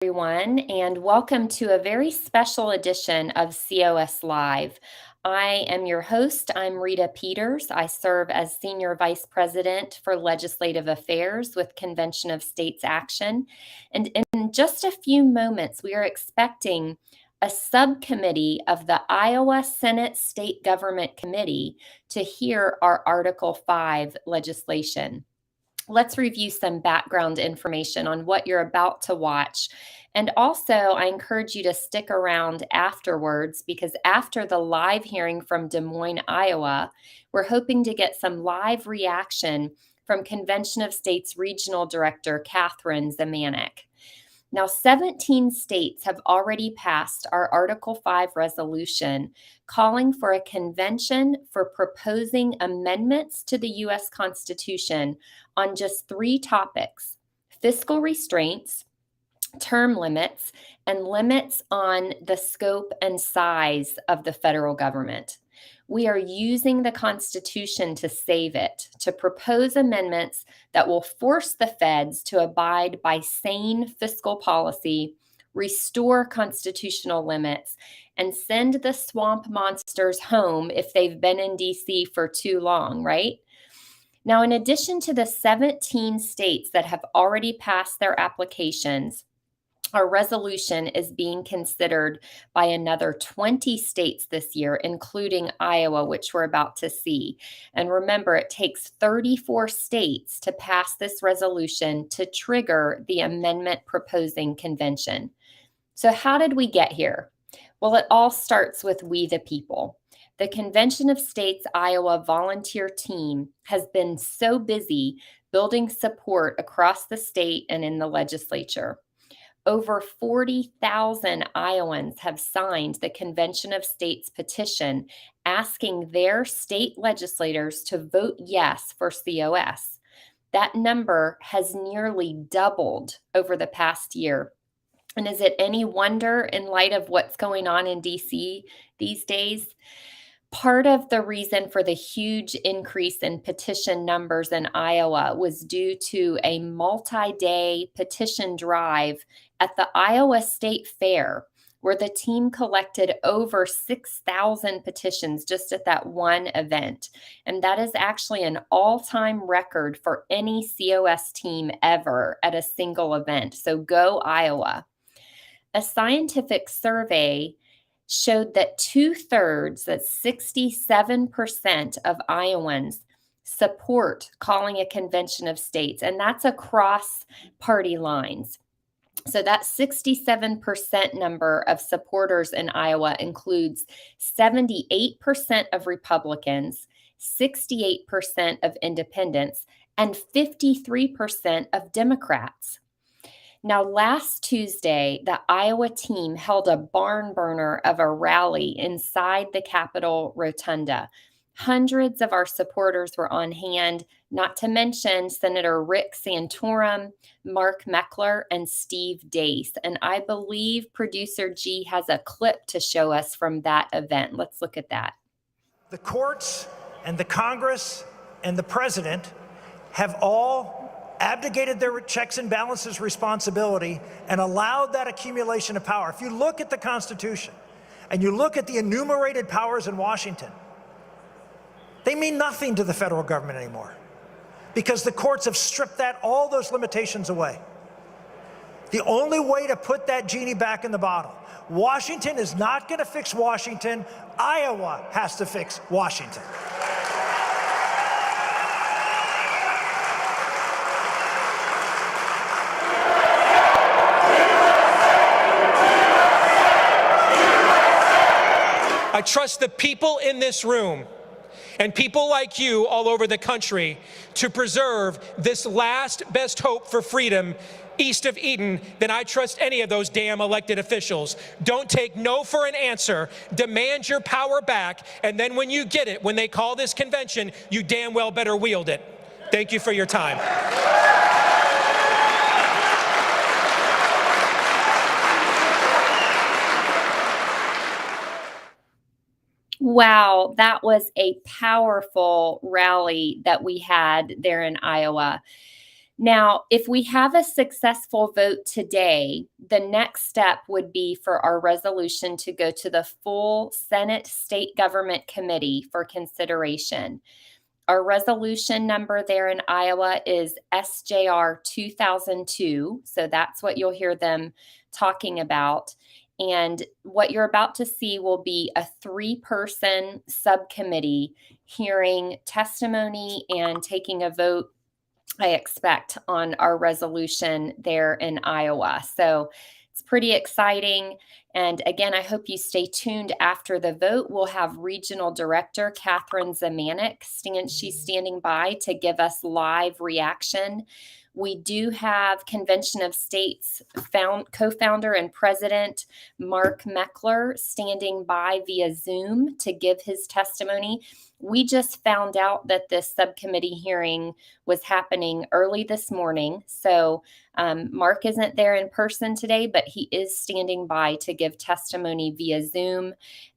Everyone, and welcome to a very special edition of COS Live. I am your host. I'm Rita Peters. I serve as Senior Vice President for Legislative Affairs with Convention of States Action. And in just a few moments, we are expecting a subcommittee of the Iowa Senate State Government Committee to hear our Article 5 legislation. Let's review some background information on what you're about to watch. And also, I encourage you to stick around afterwards because after the live hearing from Des Moines, Iowa, we're hoping to get some live reaction from Convention of States Regional Director Catherine Zemanek. Now, 17 states have already passed our Article 5 resolution calling for a convention for proposing amendments to the U.S. Constitution on just three topics: fiscal restraints, term limits, and limits on the scope and size of the federal government. We are using the Constitution to save it, to propose amendments that will force the feds to abide by sane fiscal policy, restore constitutional limits, and send the swamp monsters home if they've been in DC for too long, right? Now, in addition to the 17 states that have already passed their applications, our resolution is being considered by another 20 states this year, including Iowa, which we're about to see. And remember, it takes 34 states to pass this resolution to trigger the amendment proposing convention. So how did we get here? Well, it all starts with we the people. The Convention of States Iowa volunteer team has been so busy building support across the state and in the legislature. Over 40,000 Iowans have signed the Convention of States petition asking their state legislators to vote yes for COS. That number has nearly doubled over the past year. And is it any wonder in light of what's going on in DC these days? Part of the reason for the huge increase in petition numbers in Iowa was due to a multi-day petition drive at the Iowa State Fair, where the team collected over 6,000 petitions just at that one event. And that is actually an all-time record for any COS team ever at a single event. So go Iowa. A scientific survey showed that 2/3, that's 67% of Iowans, support calling a convention of states, and that's across party lines. So that 67% number of supporters in Iowa includes 78% of Republicans, 68% of independents, and 53% of Democrats. Now, last Tuesday, the Iowa team held a barn burner of a rally inside the Capitol Rotunda. Hundreds of our supporters were on hand, not to mention Senator Rick Santorum, Mark Meckler, and Steve Deace. And I believe producer G has a clip to show us from that event. Let's look at that. The courts and the Congress and the president have all abdicated their checks and balances responsibility and allowed that accumulation of power. If you look at the Constitution and you look at the enumerated powers in Washington, they mean nothing to the federal government anymore because the courts have stripped all those limitations away. The only way to put that genie back in the bottle. Washington is not going to fix Washington. Iowa has to fix Washington. I trust the people in this room and people like you all over the country to preserve this last best hope for freedom east of Eden than I trust any of those damn elected officials. Don't take no for an answer. Demand your power back, and then when you get it, when they call this convention, you damn well better wield it. Thank you for your time. Wow, that was a powerful rally that we had there in Iowa. Now, if we have a successful vote today, the next step would be for our resolution to go to the full Senate State Government Committee for consideration. Our resolution number there in Iowa is SJR 2002. So that's what you'll hear them talking about. And what you're about to see will be a 3-person subcommittee hearing testimony and taking a vote, I expect, on our resolution there in Iowa. So it's pretty exciting. And again, I hope you stay tuned after the vote. We'll have Regional Director Catherine Zamanek. She's standing by to give us live reaction. We do have Convention of States co-founder and president Mark Meckler standing by via Zoom to give his testimony. We just found out that this subcommittee hearing was happening early this morning. So Mark isn't there in person today, but he is standing by to give testimony via Zoom,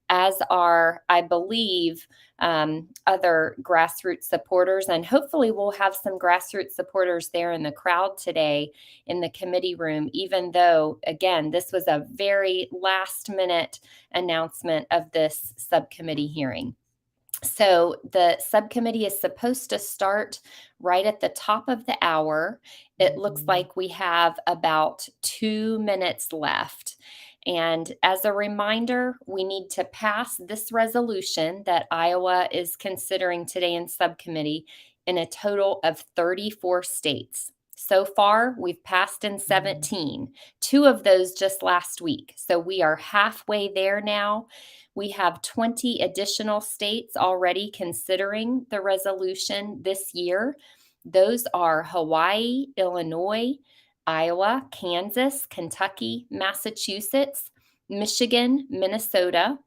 as are, I believe, other grassroots supporters. And hopefully we'll have some grassroots supporters there in the crowd today in the committee room, even though, again, this was a very last minute announcement of this subcommittee hearing. So the subcommittee is supposed to start right at the top of the hour. It looks like we have about 2 minutes left. And as a reminder, we need to pass this resolution that Iowa is considering today in subcommittee in a total of 34 states. So far, we've passed in 17, 2 of those just last week. So we are halfway there now. We have 20 additional states already considering the resolution this year. Those are Hawaii, Illinois, Iowa, Kansas, Kentucky, Massachusetts, Michigan, Minnesota,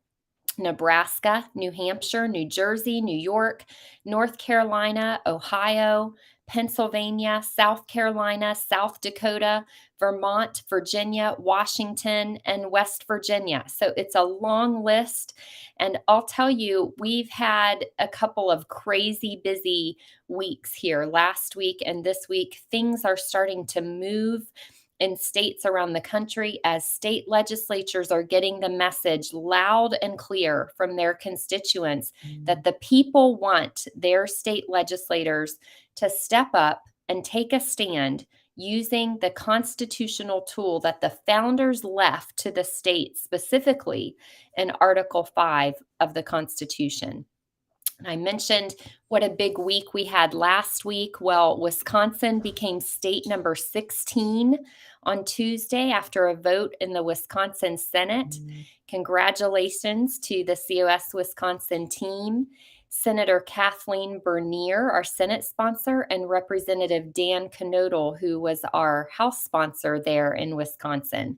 Nebraska, New Hampshire, New Jersey, New York, North Carolina, Ohio, Pennsylvania, South Carolina, South Dakota, Vermont, Virginia, Washington, and West Virginia. So it's a long list. And I'll tell you, we've had a couple of crazy busy weeks here last week and this week. Things are starting to move in states around the country as state legislatures are getting the message loud and clear from their constituents that the people want their state legislators to step up and take a stand using the constitutional tool that the founders left to the states, specifically in Article 5 of the Constitution. And I mentioned what a big week we had last week. Well, Wisconsin became state number 16 on Tuesday after a vote in the Wisconsin Senate. Congratulations to the COS Wisconsin team. Senator Kathleen Bernier, our Senate sponsor, and Representative Dan Knodel, who was our House sponsor there in Wisconsin.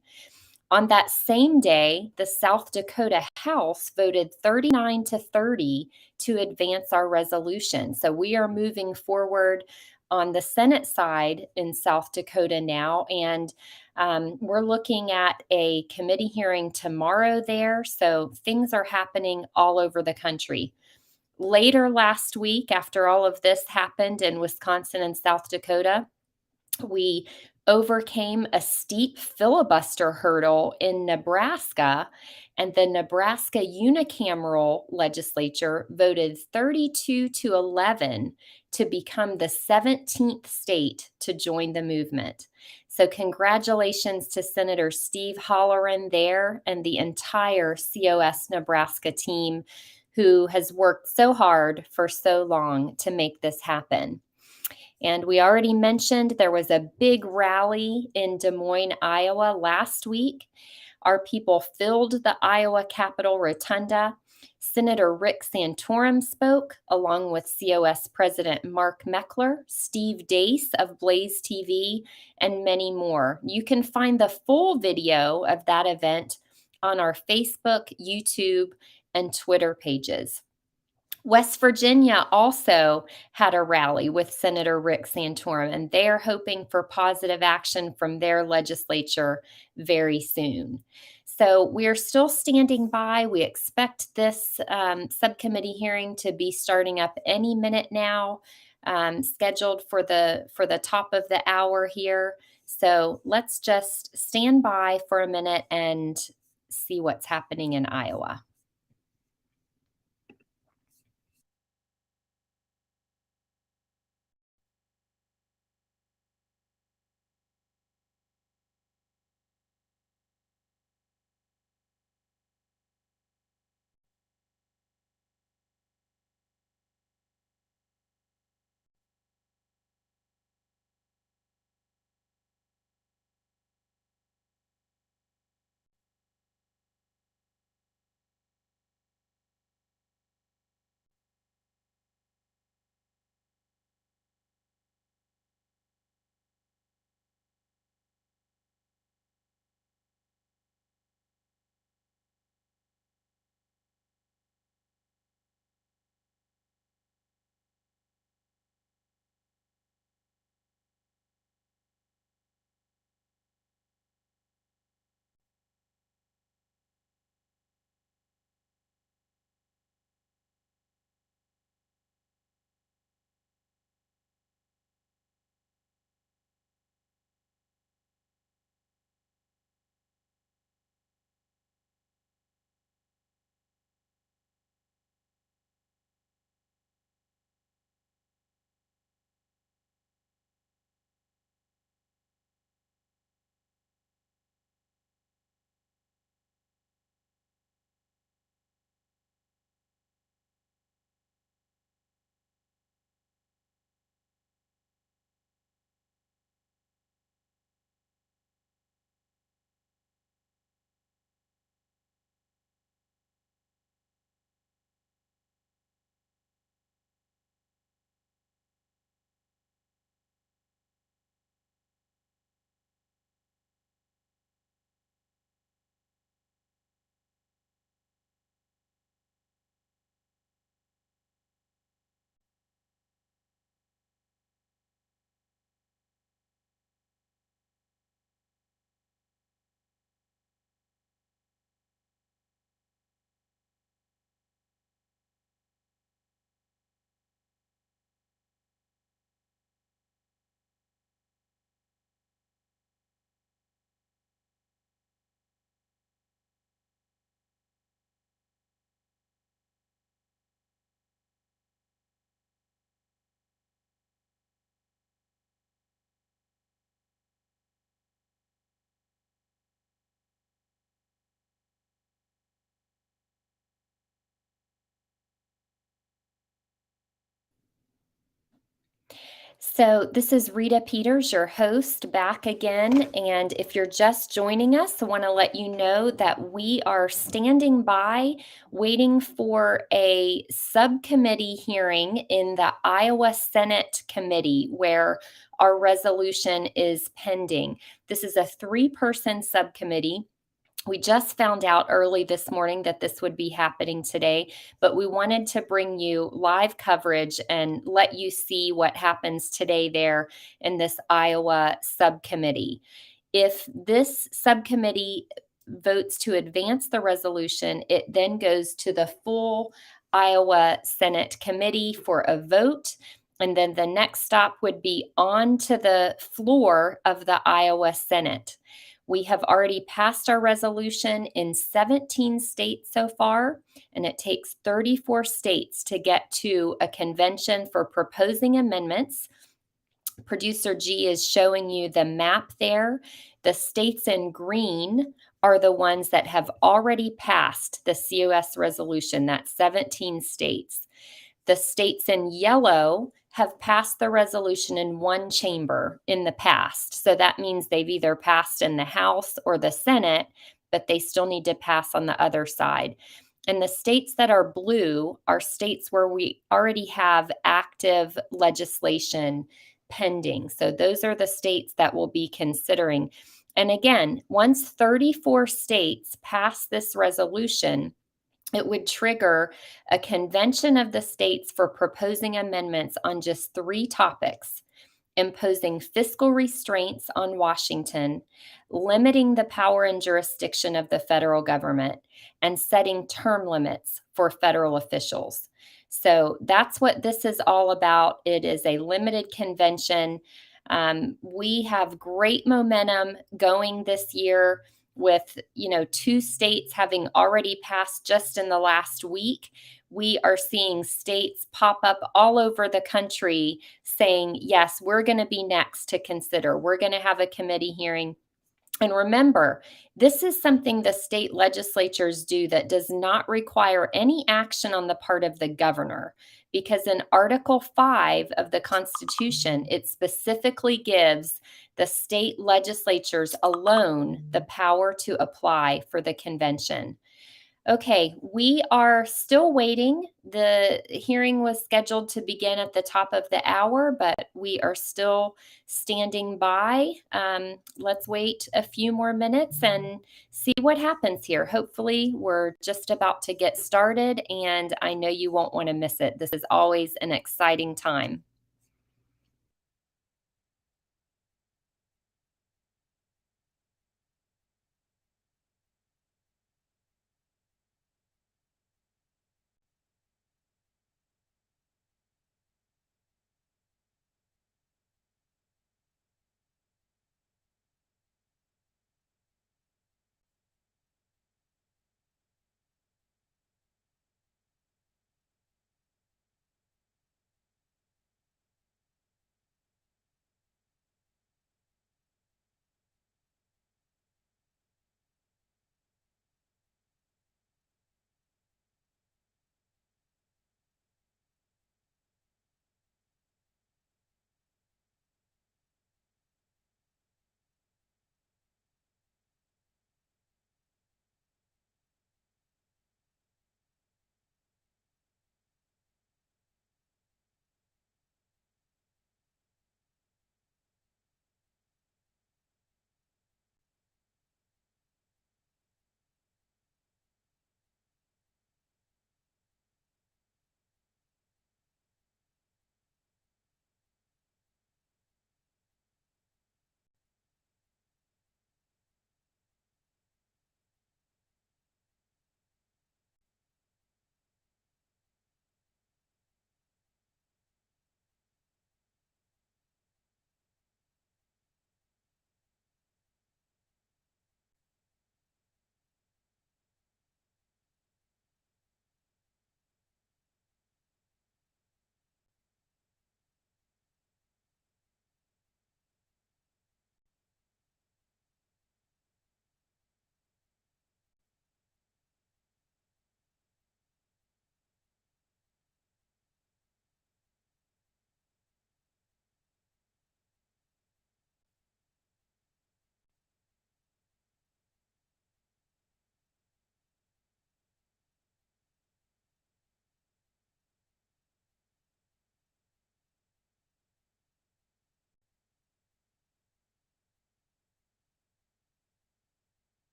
On that same day, the South Dakota House voted 39-30 to advance our resolution. So we are moving forward on the Senate side in South Dakota now, and we're looking at a committee hearing tomorrow there. So things are happening all over the country. Later last week, after all of this happened in Wisconsin and South Dakota, we overcame a steep filibuster hurdle in Nebraska, and the Nebraska unicameral legislature voted 32-11 to become the 17th state to join the movement. So congratulations to Senator Steve Holleran there and the entire COS Nebraska team who has worked so hard for so long to make this happen. And we already mentioned there was a big rally in Des Moines, Iowa last week. Our people filled the Iowa Capitol Rotunda. Senator Rick Santorum spoke, along with COS President Mark Meckler, Steve Deace of Blaze TV, and many more. You can find the full video of that event on our Facebook, YouTube, and Twitter pages. West Virginia also had a rally with Senator Rick Santorum, and they're hoping for positive action from their legislature very soon. So we are still standing by. We expect this subcommittee hearing to be starting up any minute now. scheduled for the top of the hour here. So let's just stand by for a minute and see what's happening in Iowa. So, this is Rita Peters, your host, back again. And if you're just joining us, I want to let you know that we are standing by waiting for a subcommittee hearing in the Iowa Senate committee where our resolution is pending. This is a 3-person subcommittee. We just found out early this morning that this would be happening today, but we wanted to bring you live coverage and let you see what happens today there in this Iowa subcommittee. If this subcommittee votes to advance the resolution, it then goes to the full Iowa Senate committee for a vote. And then the next stop would be on to the floor of the Iowa Senate. We have already passed our resolution in 17 states so far, and it takes 34 states to get to a convention for proposing amendments. Producer G is showing you the map there. The states in green are the ones that have already passed the COS resolution. That's 17 states. The states in yellow have passed the resolution in one chamber in the past. So that means they've either passed in the House or the Senate, but they still need to pass on the other side. And the states that are blue are states where we already have active legislation pending. So those are the states that we'll be considering. And again, once 34 states pass this resolution, it would trigger a convention of the states for proposing amendments on just 3 topics: imposing fiscal restraints on Washington, limiting the power and jurisdiction of the federal government, and setting term limits for federal officials. So that's what this is all about. It is a limited convention. We have great momentum going this year with, 2 states having already passed just in the last week. We are seeing states pop up all over the country saying, yes, we're going to be next to consider. We're going to have a committee hearing. And remember, this is something the state legislatures do that does not require any action on the part of the governor, because in Article 5 of the Constitution, it specifically gives the state legislatures alone the power to apply for the convention. Okay, we are still waiting. The hearing was scheduled to begin at the top of the hour, but we are still standing by. Let's wait a few more minutes and see what happens here. Hopefully, we're just about to get started, and I know you won't want to miss it. This is always an exciting time.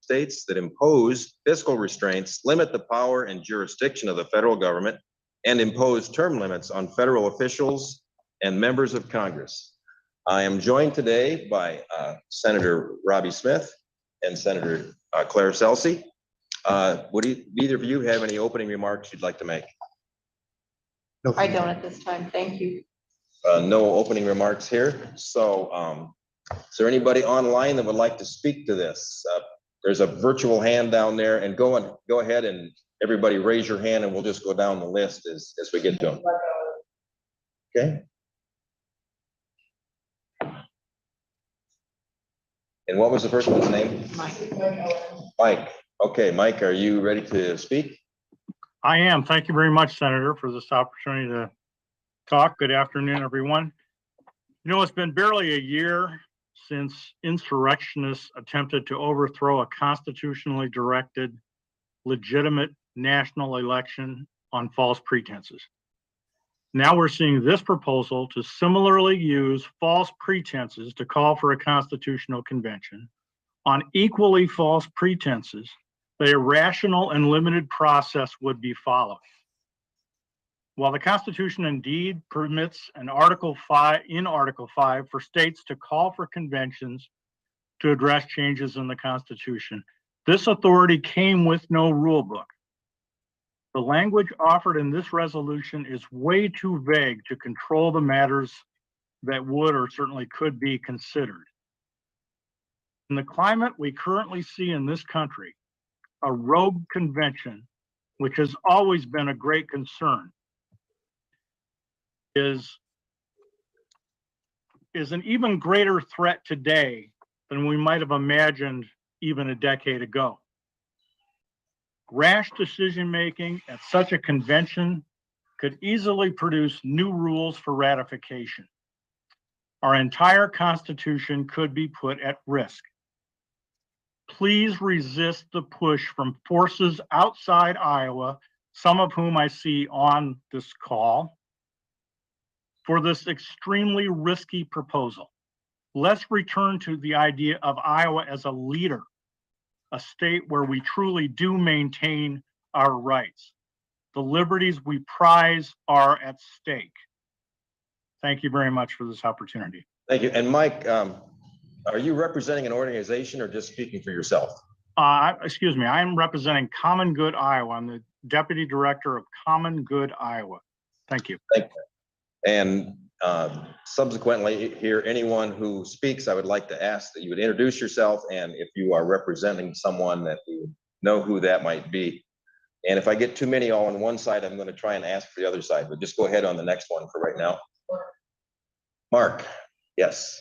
States that impose fiscal restraints, limit the power and jurisdiction of the federal government, and impose term limits on federal officials and members of Congress. I am joined today by Senator Robbie Smith and Senator Claire Celsey. Would either of you have any opening remarks you'd like to make? I don't at this time. Thank you. No opening remarks here. So is there anybody online that would like to speak to this? There's a virtual hand down there, and go ahead and everybody raise your hand and we'll just go down the list as we get to them. Okay. And what was the first one's name? Mike. Okay, Mike, are you ready to speak? I am. Thank you very much, Senator, for this opportunity to talk. Good afternoon, everyone. You know, it's been barely a year since insurrectionists attempted to overthrow a constitutionally directed, legitimate national election on false pretenses. Now we're seeing this proposal to similarly use false pretenses to call for a constitutional convention on equally false pretenses that a rational and limited process would be followed. While the Constitution indeed permits in Article 5 for states to call for conventions to address changes in the Constitution, this authority came with no rule book. The language offered in this resolution is way too vague to control the matters that would or certainly could be considered. In the climate we currently see in this country, a rogue convention, which has always been a great concern, is an even greater threat today than we might have imagined even a decade ago. Rash decision-making at such a convention could easily produce new rules for ratification. Our entire Constitution could be put at risk. Please resist the push from forces outside Iowa, some of whom I see on this call, for this extremely risky proposal. Let's return to the idea of Iowa as a leader, a state where we truly do maintain our rights. The liberties we prize are at stake. Thank you very much for this opportunity. Thank you. And Mike, are you representing an organization or just speaking for yourself? Excuse me, I am representing Common Good Iowa. I'm the Deputy Director of Common Good Iowa. Thank you. Thank you. And subsequently here, anyone who speaks, I would like to ask that you would introduce yourself, and if you are representing someone that you know who that might be. And if I get too many all on one side, I'm going to try and ask for the other side, but just go ahead on the next one for right now. Mark, yes.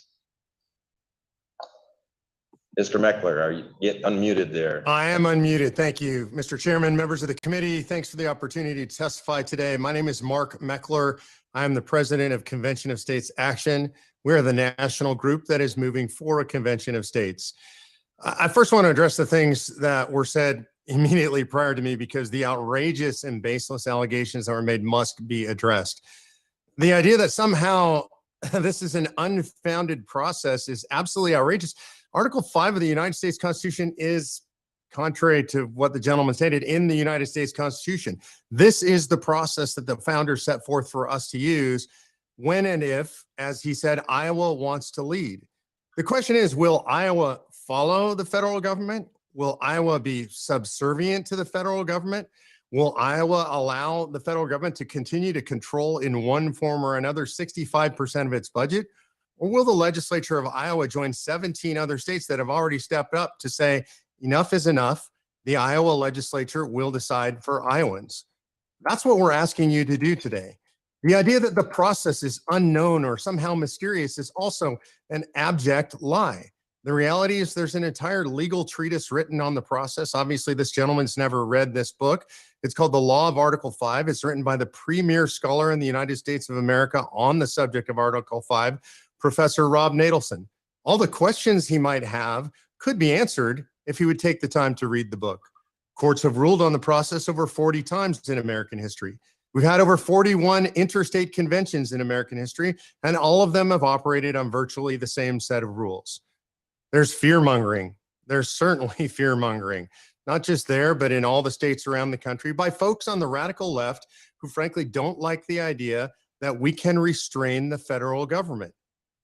Mr. Meckler, are you unmuted there? I am unmuted. Thank you, Mr. Chairman, members of the committee. Thanks for the opportunity to testify today. My name is Mark Meckler. I am the president of Convention of States Action. We're the national group that is moving for a convention of states. I first want to address the things that were said immediately prior to me because the outrageous and baseless allegations that were made must be addressed. The idea that somehow this is an unfounded process is absolutely outrageous. Article 5 of the United States Constitution is contrary to what the gentleman stated in the United States Constitution. This is the process that the founders set forth for us to use when and if, as he said, Iowa wants to lead. The question is, will Iowa follow the federal government? Will Iowa be subservient to the federal government? Will Iowa allow the federal government to continue to control in one form or another 65% of its budget? Or will the legislature of Iowa join 17 other states that have already stepped up to say, enough is enough? The Iowa legislature will decide for Iowans. That's what we're asking you to do today. The idea that the process is unknown or somehow mysterious is also an abject lie. The reality is there's an entire legal treatise written on the process. Obviously, this gentleman's never read this book. It's called The Law of Article 5. It's written by the premier scholar in the United States of America on the subject of Article 5, Professor Rob Natelson. All the questions he might have could be answered if he would take the time to read the book. Courts have ruled on the process over 40 times in American history. We've had over 41 interstate conventions in American history, and all of them have operated on virtually the same set of rules. There's fear-mongering. There's certainly fear-mongering, not just there, but in all the states around the country by folks on the radical left who frankly don't like the idea that we can restrain the federal government.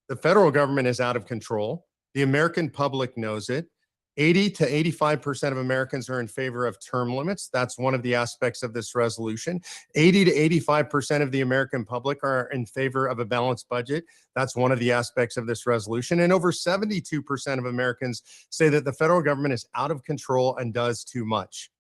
The federal government is out of control. The American public knows it. 80 to 85% of Americans are in favor of term limits. That's one of the aspects of this resolution. 80 to 85% of the American public are in favor of a balanced budget. That's one of the aspects of this resolution. And over 72% of Americans say that the federal government is out of control and does too much.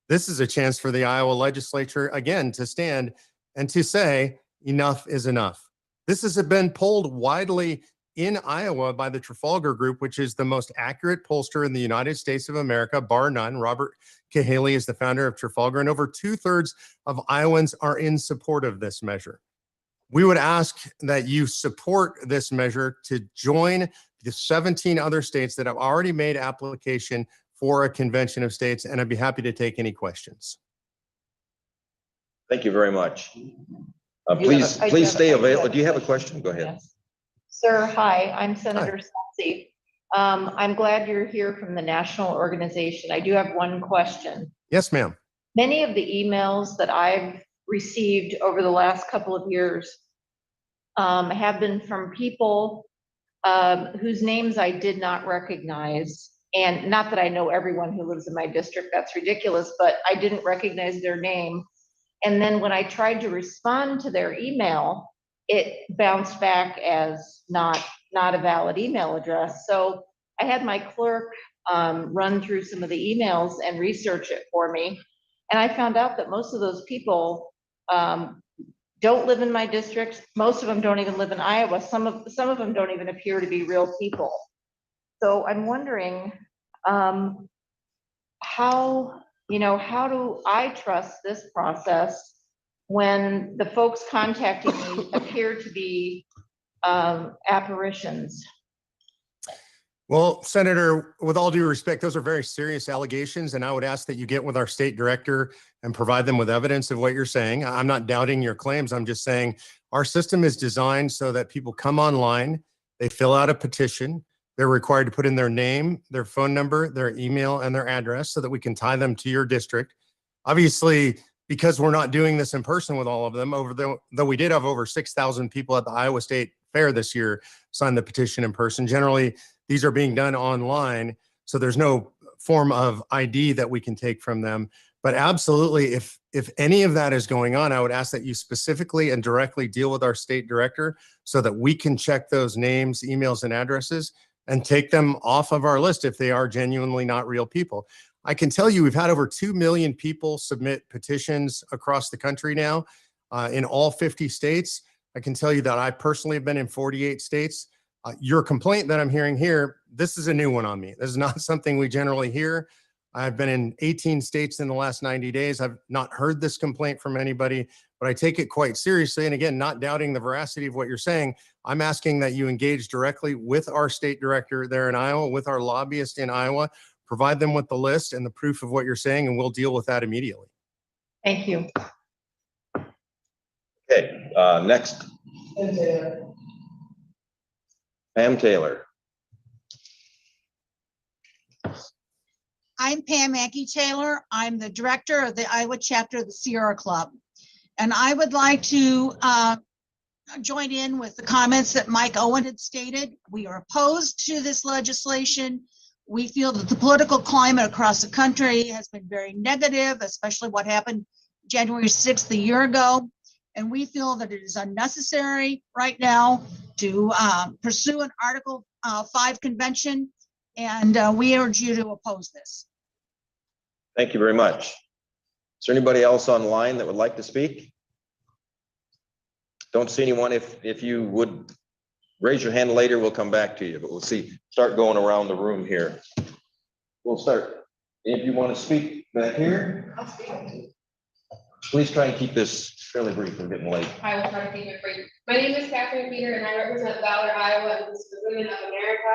This is a chance for the Iowa legislature, again, to stand and to say enough is enough. This has been polled widely in Iowa by the Trafalgar Group, which is the most accurate pollster in the United States of America, bar none. Robert Cahaley is the founder of Trafalgar, and over 2/3 of Iowans are in support of this measure. We would ask that you support this measure to join the 17 other states that have already made application for a convention of states, and I'd be happy to take any questions. Thank you very much. Please stay available. Do you have a question? Go ahead. Yes. Sir, hi, I'm Senator Sassy. I'm glad you're here from the national organization. I do have one question. Yes, ma'am. Many of the emails that I've received over the last couple of years have been from people whose names I did not recognize. And not that I know everyone who lives in my district, that's ridiculous, but I didn't recognize their name. And then when I tried to respond to their email, it bounced back as not a valid email address. So I had my clerk run through some of the emails and research it for me. And I found out that most of those people don't live in my district. Most of them don't even live in Iowa. Some of them don't even appear to be real people. So I'm wondering how do I trust this process when the folks contacting me appear to be apparitions? Well, Senator, with all due respect, those are very serious allegations, and I would ask that you get with our state director and provide them with evidence of what you're saying. I'm not doubting your claims. I'm just saying our system is designed so that people come online, they fill out a petition, they're required to put in their name, their phone number, their email, and their address so that we can tie them to your district. Obviously, because we're not doing this in person with all of them, though we did have over 6,000 people at the Iowa State Fair this year sign the petition in person. Generally, these are being done online, so there's no form of ID that we can take from them. But absolutely, if any of that is going on, I would ask that you specifically and directly deal with our state director so that we can check those names, emails, and addresses and take them off of our list if they are genuinely not real people. I can tell you we've had over 2 million people submit petitions across the country now in all 50 states. I can tell you that I personally have been in 48 states. Your complaint that I'm hearing here, this is a new one on me. This is not something we generally hear. I've been in 18 states in the last 90 days. I've not heard this complaint from anybody, but I take it quite seriously. And again, not doubting the veracity of what you're saying, I'm asking that you engage directly with our state director there in Iowa, with our lobbyist in Iowa, provide them with the list and the proof of what you're saying, and we'll deal with that immediately. Thank you. Okay, next. Pam Taylor. I'm Pam Mackey Taylor. I'm the director of the Iowa chapter of the Sierra Club. And I would like to join in with the comments that Mike Owen had stated. We are opposed to this legislation. We feel that the political climate across the country has been very negative, especially what happened January 6th a year ago. And we feel that it is unnecessary right now to pursue an Article 5 convention. And we urge you to oppose this. Thank you very much. Is there anybody else online that would like to speak? Don't see anyone. If you would raise your hand later, we'll come back to you, but we'll start going around the room here. We'll start. If you want to speak back here, please try and keep this fairly brief. We're getting late. I will try to keep it brief. My name is Catherine Peter, and I represent Valor, Iowa, and the Women of America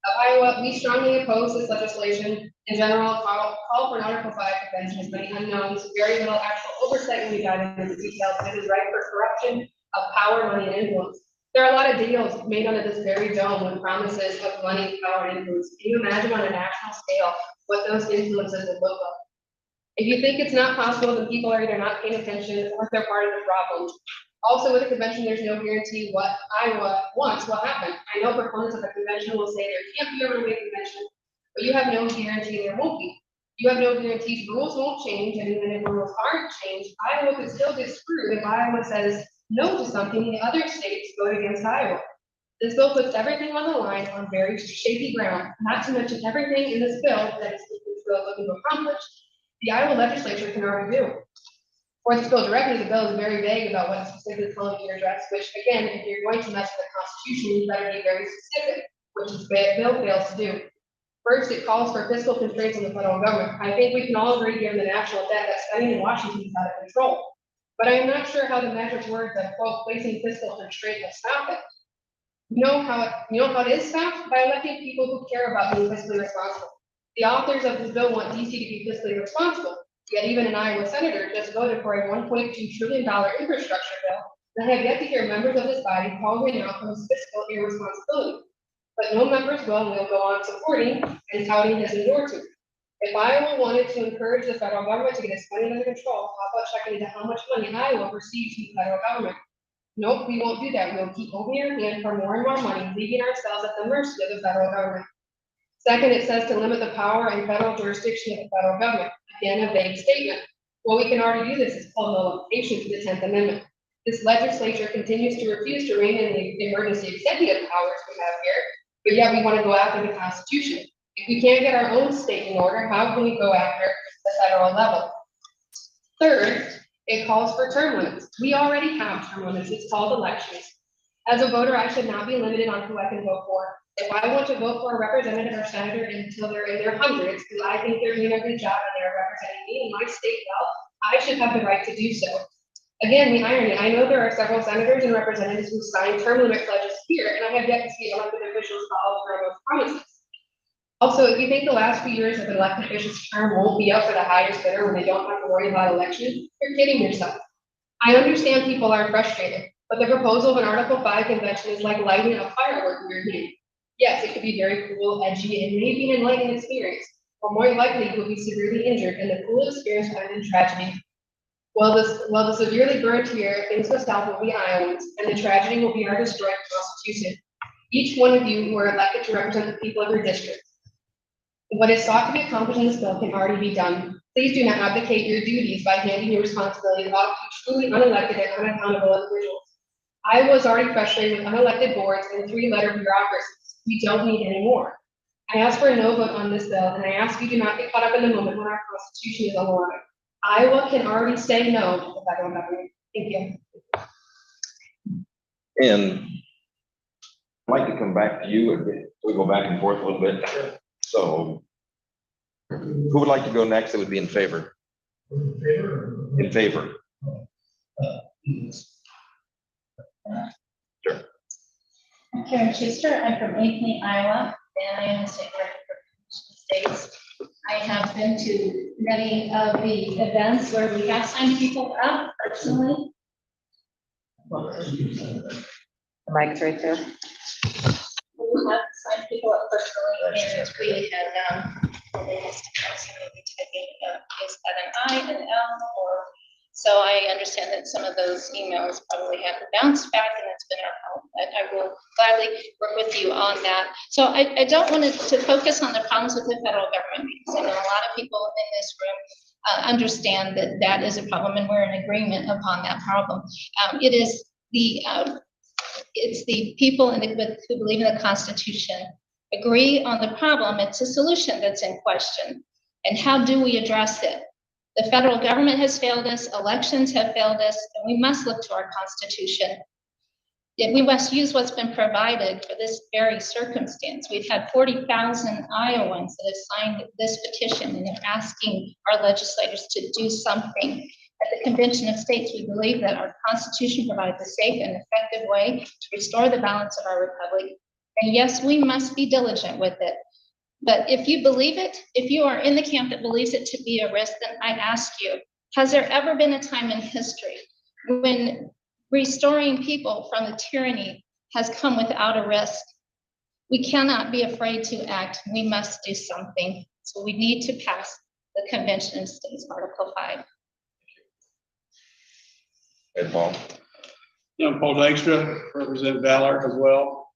of Iowa. We strongly oppose this legislation. In general, call for an Article 5 convention has many unknowns, very little actual oversight when we dive into the details, and it is ripe for corruption of power, money, and influence. There are a lot of deals made under this very dome with promises of money, power, and influence. Can you imagine on a national scale what those influences would look like? If you think it's not possible, then people are either not paying attention or they're part of the problem. Also, with a convention, there's no guarantee what Iowa wants will happen. I know proponents of the convention will say there can't be a runaway convention. but you have no guarantee there won't be. You have no guarantees rules won't change, and even if rules aren't changed, Iowa could still get screwed if Iowa says no to something the other states vote against Iowa. This bill puts everything on the line on very shaky ground, not to mention everything in this bill that is looking to accomplish, the Iowa legislature can already do. For this bill directly, the bill is very vague about what it's specifically calling to address, which again, if you're going to mess with the Constitution, you better be very specific, which this bill fails to do. First, it calls for fiscal constraints on the federal government. I think we can all agree, given the national debt, that spending in Washington is out of control. But I am not sure how the magic word that, quote, placing fiscal constraint will stop it. You know how it is stopped? By electing people who care about being fiscally responsible. The authors of this bill want DC to be fiscally responsible, yet even an Iowa senator just voted for a $1.2 trillion infrastructure bill, and I have yet to hear members of this body call him out for his fiscal irresponsibility. But no members will go on supporting and touting his endorsement. If Iowa wanted to encourage the federal government to get its spending under control, how about checking into how much money Iowa receives from the federal government? Nope, we won't do that. We'll keep holding our hand for more and more money, leaving ourselves at the mercy of the federal government. Second, it says to limit the power and federal jurisdiction of the federal government. Again, a vague statement. Well, we can already do this. It's called nullification to the 10th Amendment. This legislature continues to refuse to rein in the emergency executive powers we have here, but yet we want to go after the Constitution. If we can't get our own state in order, how can we go after the federal level? Third, it calls for term limits. We already have term limits. It's called elections. As a voter, I should not be limited on who I can vote for. If I want to vote for a representative or senator until they're in their hundreds, because I think they're doing a good job and they're representing me and my state well, I should have the right to do so. Again, the irony, I know there are several senators and representatives who signed term limit pledges here, and I have yet to see elected officials follow through on those promises. Also, if you think the last few years of an elected official's term won't be up for the highest bidder when they don't have to worry about elections, you're kidding yourself. I understand people are frustrated, but the proposal of an Article 5 convention is like lighting a firework in your hand. Yes, it could be very cool, edgy, and maybe an enlightening experience, but more likely you will be severely injured, and the cool experience will end in tragedy. While the severely burnt here, things go south will be Iowans, and the tragedy will be our destroyed Constitution. Each one of you who are elected to represent the people of your district. What is sought to be accomplished in this bill can already be done. Please do not abdicate your duties by handing your responsibilities off to truly unelected and unaccountable individuals. I was already frustrated with unelected boards and 3-letter bureaucracies. We don't need any more. I ask for a no vote on this bill, and I ask you do not get caught up in the moment when our Constitution is on the line. Iowa can already say no to the federal government. Thank you. And I'd like to come back to you and we go back and forth a little bit. So who would like to go next? That would be in favor. In favor. Sure. I'm Karen Schuster. I'm from Ankeny, Iowa, and I am the state director for Convention States. I have been to many of the events where we have signed people up personally. The mic's right there. We have signed people up personally, and we have typing is at an I, an L, or so I understand that some of those emails probably have bounced back, and it's been our help. I will gladly work with you on that. So I don't want to focus on the problems with the federal government, because I know a lot of people in this room understand that that is a problem, and we're in agreement upon that problem. It is it's the people who believe in the Constitution agree on the problem. It's a solution that's in question, and how do we address it? The federal government has failed us, elections have failed us, and we must look to our Constitution. We must use what's been provided for this very circumstance. We've had 40,000 Iowans that have signed this petition, and they're asking our legislators to do something. At the Convention of States, we believe that our Constitution provides a safe and effective way to restore the balance of our republic. And yes, we must be diligent with it. But if you believe it, if you are in the camp that believes it to be a risk, then I ask you, has there ever been a time in history when restoring people from the tyranny has come without a risk? We cannot be afraid to act. We must do something. So we need to pass the Convention of States Article 5. Hey, Paul. Yeah, I'm Paul Dykstra, represent Valor as well.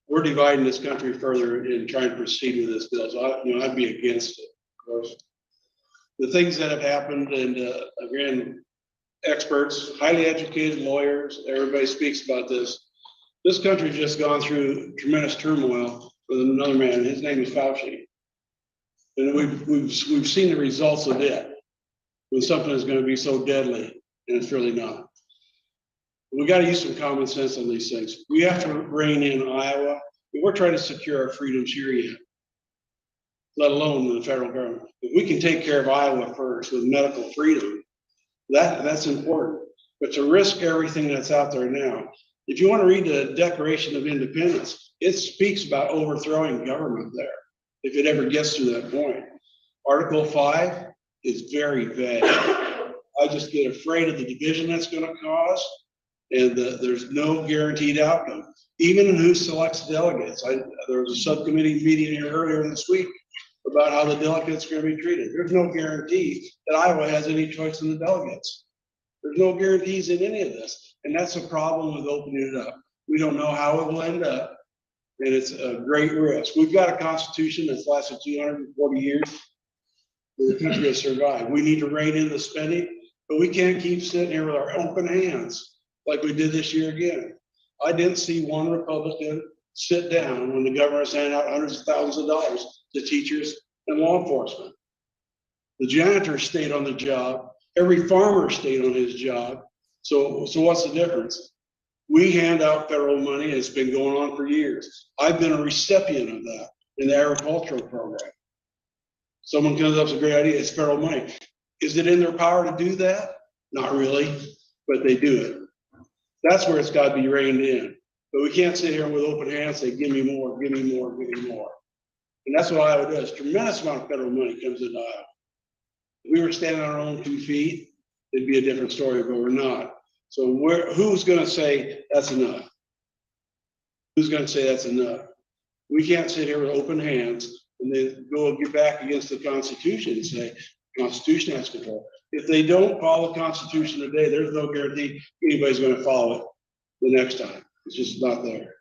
we're dividing this country further in trying to proceed with this bill. So I'd be against it, of course. The things that have happened, and again, experts, highly educated lawyers, everybody speaks about this. This country's just gone through tremendous turmoil with another man. His name is Fauci. And we've seen the results of it when something is going to be so deadly, and it's really not. We got to use some common sense on these things. We have to rein in Iowa. We're trying to secure our freedoms here yet, let alone the federal government. If we can take care of Iowa first with medical freedom, that's important. But to risk everything that's out there now, if you want to read the Declaration of Independence, it speaks about overthrowing government there, if it ever gets to that point. Article 5 is very vague. I just get afraid of the division that's going to cause, and there's no guaranteed outcome. Even in who selects delegates. There was a subcommittee meeting here earlier this week about how the delegates are going to be treated. There's no guarantee that Iowa has any choice in the delegates. There's no guarantees in any of this. And that's a problem with opening it up. We don't know how it will end up, and it's a great risk. We've got a constitution that's lasted 240 years. The country has survived. We need to rein in the spending, but we can't keep sitting here with our open hands like we did this year again. I didn't see one Republican sit down when the governor was handing out hundreds of thousands of dollars to teachers and law enforcement. The janitor stayed on the job. Every farmer stayed on his job. So what's the difference? We hand out federal money, and it's been going on for years. I've been a recipient of that in the agricultural program. Someone comes up with a great idea, it's federal money. Is it in their power to do that? Not really, but they do it. That's where it's got to be reined in. But we can't sit here with open hands and say, give me more, give me more, give me more. And that's what Iowa does. Tremendous amount of federal money comes into Iowa. If we were standing on our own 2 feet, it'd be a different story, but we're not. So who's going to say that's enough? Who's going to say that's enough? We can't sit here with open hands and then go and get back against the Constitution and say, the Constitution has control. If they don't follow the Constitution today, there's no guarantee anybody's going to follow it the next time. It's just not there.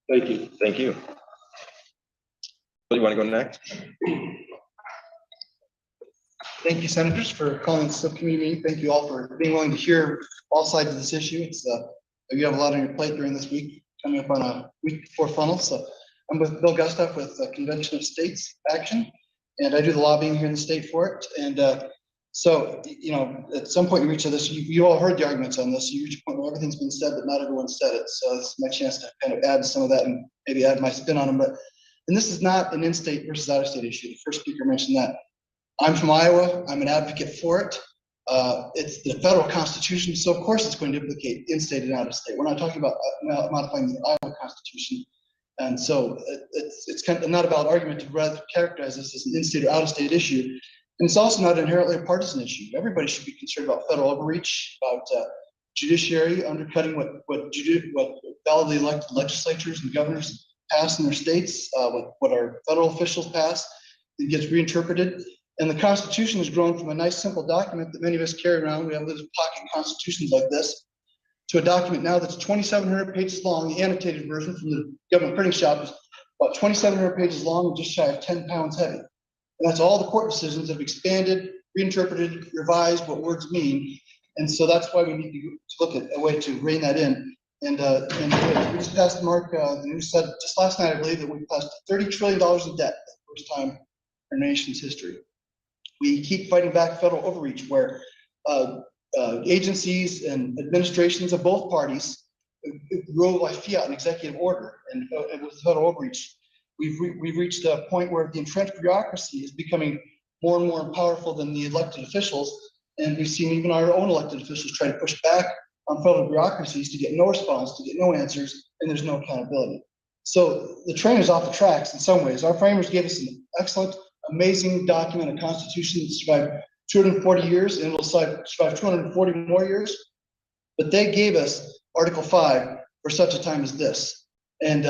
Thank you. Thank you. You want to go next? Thank you, senators, for calling the subcommittee meeting. Thank you all for being willing to hear all sides of this issue. It's you have a lot on your plate during this week, coming up on a week before funnel. So I'm with Bill Gustav with the Convention of States Action, and I do the lobbying here in the state for it. And so, you know, at some point you reach this, you all heard the arguments on this. You reach a point where everything's been said, but not everyone said it. So it's my chance to kind of add some of that and maybe add my spin on them. And this is not an in-state versus out-of-state issue. The first speaker mentioned that. I'm from Iowa. I'm an advocate for it. It's the federal constitution, so of course it's going to implicate in-state and out-of-state. We're not talking about modifying the Iowa constitution. And so it's kind of not a valid argument to rather characterize this as an in-state or out-of-state issue. And it's also not inherently a partisan issue. Everybody should be concerned about federal overreach, about judiciary undercutting what validly elected legislatures and governors pass in their states, what our federal officials pass. It gets reinterpreted. And the Constitution has grown from a nice, simple document that many of us carry around. We have those pocket constitutions like this, to a document now that's 2,700 pages long. The annotated version from the government printing shop is about 2,700 pages long and just shy of 10 pounds heavy. And that's all the court decisions that have expanded, reinterpreted, revised what words mean. And so that's why we need to look at a way to rein that in. And we just passed, Mark, the news said just last night, I believe, that we passed $30 trillion in debt for the first time in our nation's history. We keep fighting back federal overreach, where agencies and administrations of both parties rule by fiat and executive order. And with federal overreach, we've reached a point where the entrenched bureaucracy is becoming more and more powerful than the elected officials. And we've seen even our own elected officials try to push back on federal bureaucracies to get no response, to get no answers, and there's no accountability. So the train is off the tracks in some ways. Our framers gave us an excellent, amazing document, a constitution that survived 240 years and will survive 240 more years. But they gave us Article 5 for such a time as this. And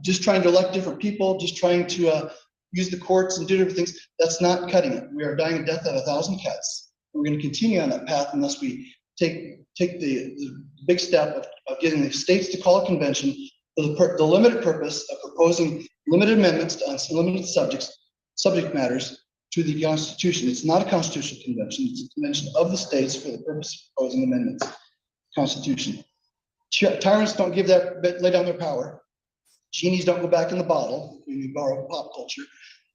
just trying to elect different people, just trying to use the courts and do different things, that's not cutting it. We are dying a death at 1,000 cuts. We're going to continue on that path unless we take the big step of getting the states to call a convention for the limited purpose of proposing limited amendments to unlimited subject matters to the Constitution. It's not a constitutional convention. It's a convention of the states for the purpose of proposing amendments to the Constitution. Tyrants don't lay down their power. Genies don't go back in the bottle. We borrow pop culture.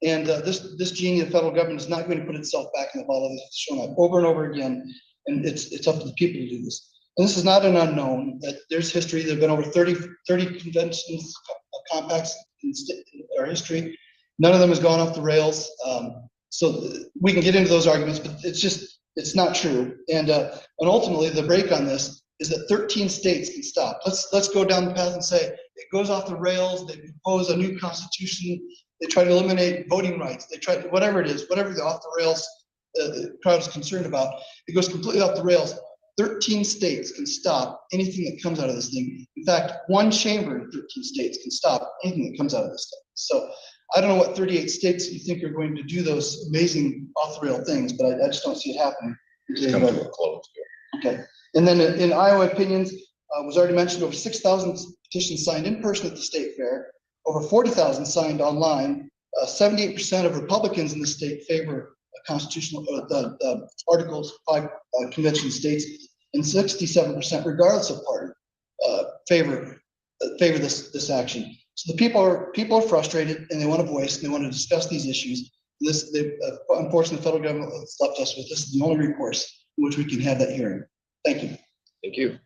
And this genie, the federal government, is not going to put itself back in the bottle. It's shown up over and over again. And it's up to the people to do this. And this is not an unknown. There's history. There have been over 30 conventions, compacts in our history. None of them has gone off the rails. So we can get into those arguments, but it's not true. And ultimately, the break on this is that 13 states can stop. Let's go down the path and say it goes off the rails. They propose a new constitution. They try to eliminate voting rights. They try to, whatever it is, whatever the off the rails the crowd is concerned about, it goes completely off the rails. 13 states can stop anything that comes out of this thing. In fact, one chamber in 13 states can stop anything that comes out of this thing. So I don't know what 38 states you think are going to do those amazing off the rail things, but I just don't see it happening. Just come to a close here. Okay. And then in Iowa opinions, was already mentioned, over 6,000 petitions signed in person at the state fair, over 40,000 signed online. 78% of Republicans in the state favor constitutional Articles 5 convention states, and 67%, regardless of party, favor this action. So the people are frustrated, and they want a voice, and they want to discuss these issues. Unfortunately, the federal government has left us with this is the only recourse in which we can have that hearing. Thank you. Thank you.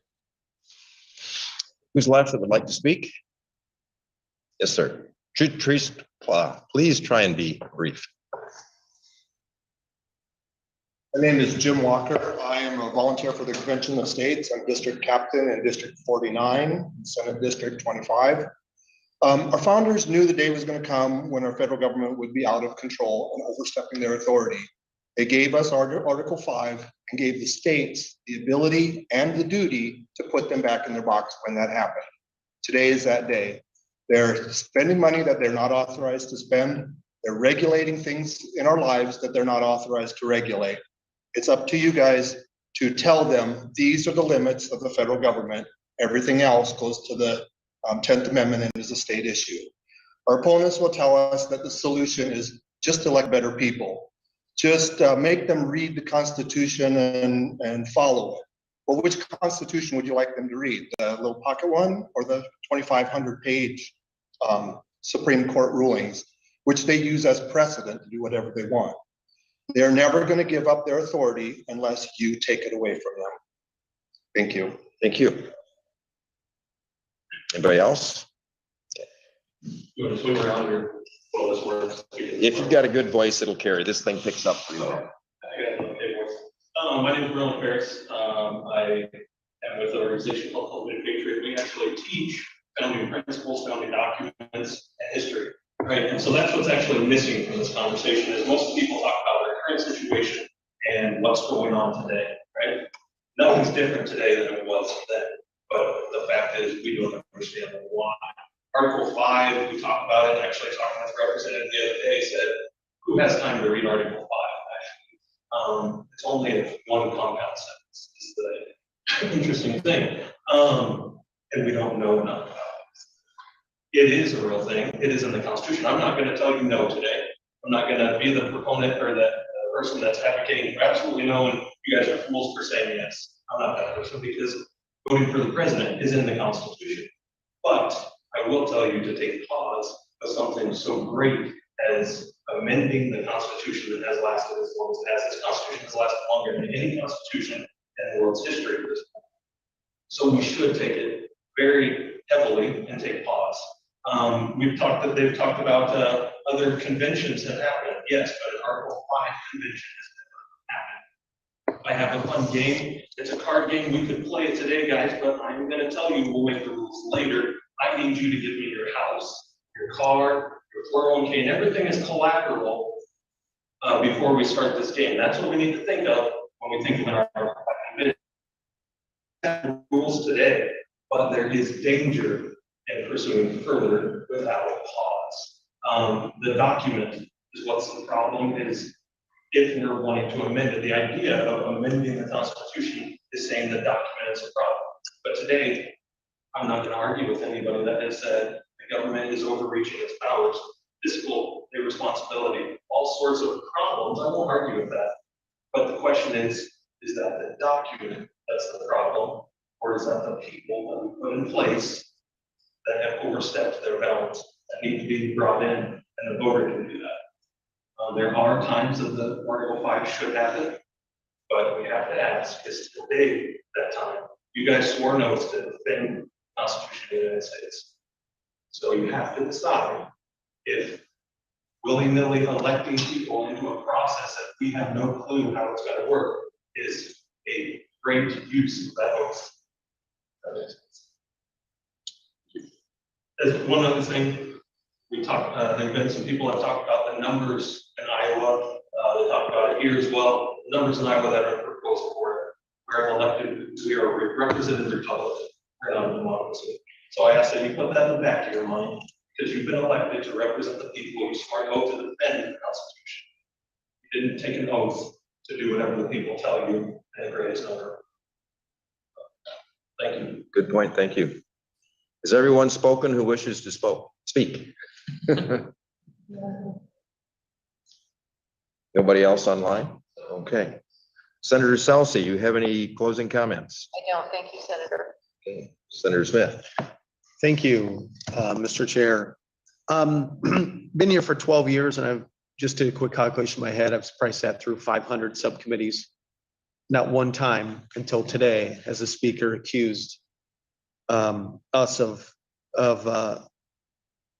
Who's left that would like to speak? Yes, sir. Please try and be brief. My name is Jim Walker. I am a volunteer for the Convention of States. I'm district captain in District 49, Senate District 25. Our founders knew the day was going to come when our federal government would be out of control and overstepping their authority. They gave us Article 5 and gave the states the ability and the duty to put them back in their box when that happened. Today is that day. They're spending money that they're not authorized to spend. They're regulating things in our lives that they're not authorized to regulate. It's up to you guys to tell them these are the limits of the federal government. Everything else goes to the 10th Amendment and is a state issue. Our opponents will tell us that the solution is just elect better people. Just make them read the Constitution and follow it. Well, which Constitution would you like them to read? The little pocket one or the 2,500 page Supreme Court rulings, which they use as precedent to do whatever they want? They're never going to give up their authority unless you take it away from them. Thank you. Thank you. Anybody else? You want to swing around here while this works? If you've got a good voice, it'll carry. This thing picks up pretty well. I got an okay voice. My name is Ronald Ferris. I am with an organization called Cultivated Patriot. We actually teach founding principles, founding documents, and history. Right, and so that's what's actually missing from this conversation is most people talk about their current situation and what's going on today, right? Nothing's different today than it was then, but the fact is we don't understand why. Article 5, we talked about it, actually talking with the representative the other day, said, who has time to read Article 5, actually? It's only one compound sentence, is the interesting thing. And we don't know enough about it. It is a real thing. It is in the Constitution. I'm not going to tell you no today. I'm not going to be the proponent or the person that's advocating for absolutely no, and you guys are fools for saying yes. I'm not that person because voting for the president is in the Constitution. But I will tell you to take pause of something so great as amending the Constitution that has lasted as long as it has. This Constitution has lasted longer than any Constitution in the world's history at this point. So we should take it very heavily and take pause. They've talked about other conventions that happened. Yes, but an Article 5 convention has never happened. I have a fun game. It's a card game. We could play it today, guys, but I'm going to tell you we'll make the rules later. I need you to give me your house, your car, your 401k, and everything is collateral before we start this game. That's what we need to think of when we think of an Article 5 convention. Rules today, but there is danger in pursuing further without a pause. The document is what's the problem is if we're wanting to amend it. The idea of amending the Constitution is saying the document is a problem. But today, I'm not going to argue with anybody that has said the government is overreaching its powers, fiscal irresponsibility, all sorts of problems. I won't argue with that. But the question is that the document that's the problem, or is that the people that we put in place that have overstepped their bounds that need to be brought in, and the voter can do that? There are times that the Article 5 should happen, but we have to ask, is today that time? You guys swore an oath to defend the Constitution of the United States. So you have to decide if willy-nilly electing people into a process that we have no clue how it's going to work is a great use of that oath. That makes sense. There's one other thing. We talked, there have been some people that talked about the numbers in Iowa. They talked about it here as well. The numbers in Iowa that are proposed for it. We're elected, we are a representative Republican, we're not a democracy. So I ask that you put that in the back of your mind, because you've been elected to represent the people. You swore an oath to defend the Constitution. You didn't take an oath to do whatever the people tell you in the greatest number. Thank you. Good point. Thank you. Has everyone spoken who wishes to speak? Nobody else online? Okay. Senator Salsi, you have any closing comments? I don't. Thank you, Senator. Okay. Senator Smith. Thank you, Mr. Chair. Been here for 12 years, and I've just did a quick calculation in my head. I've probably sat through 500 subcommittees. Not one time until today has the speaker accused us of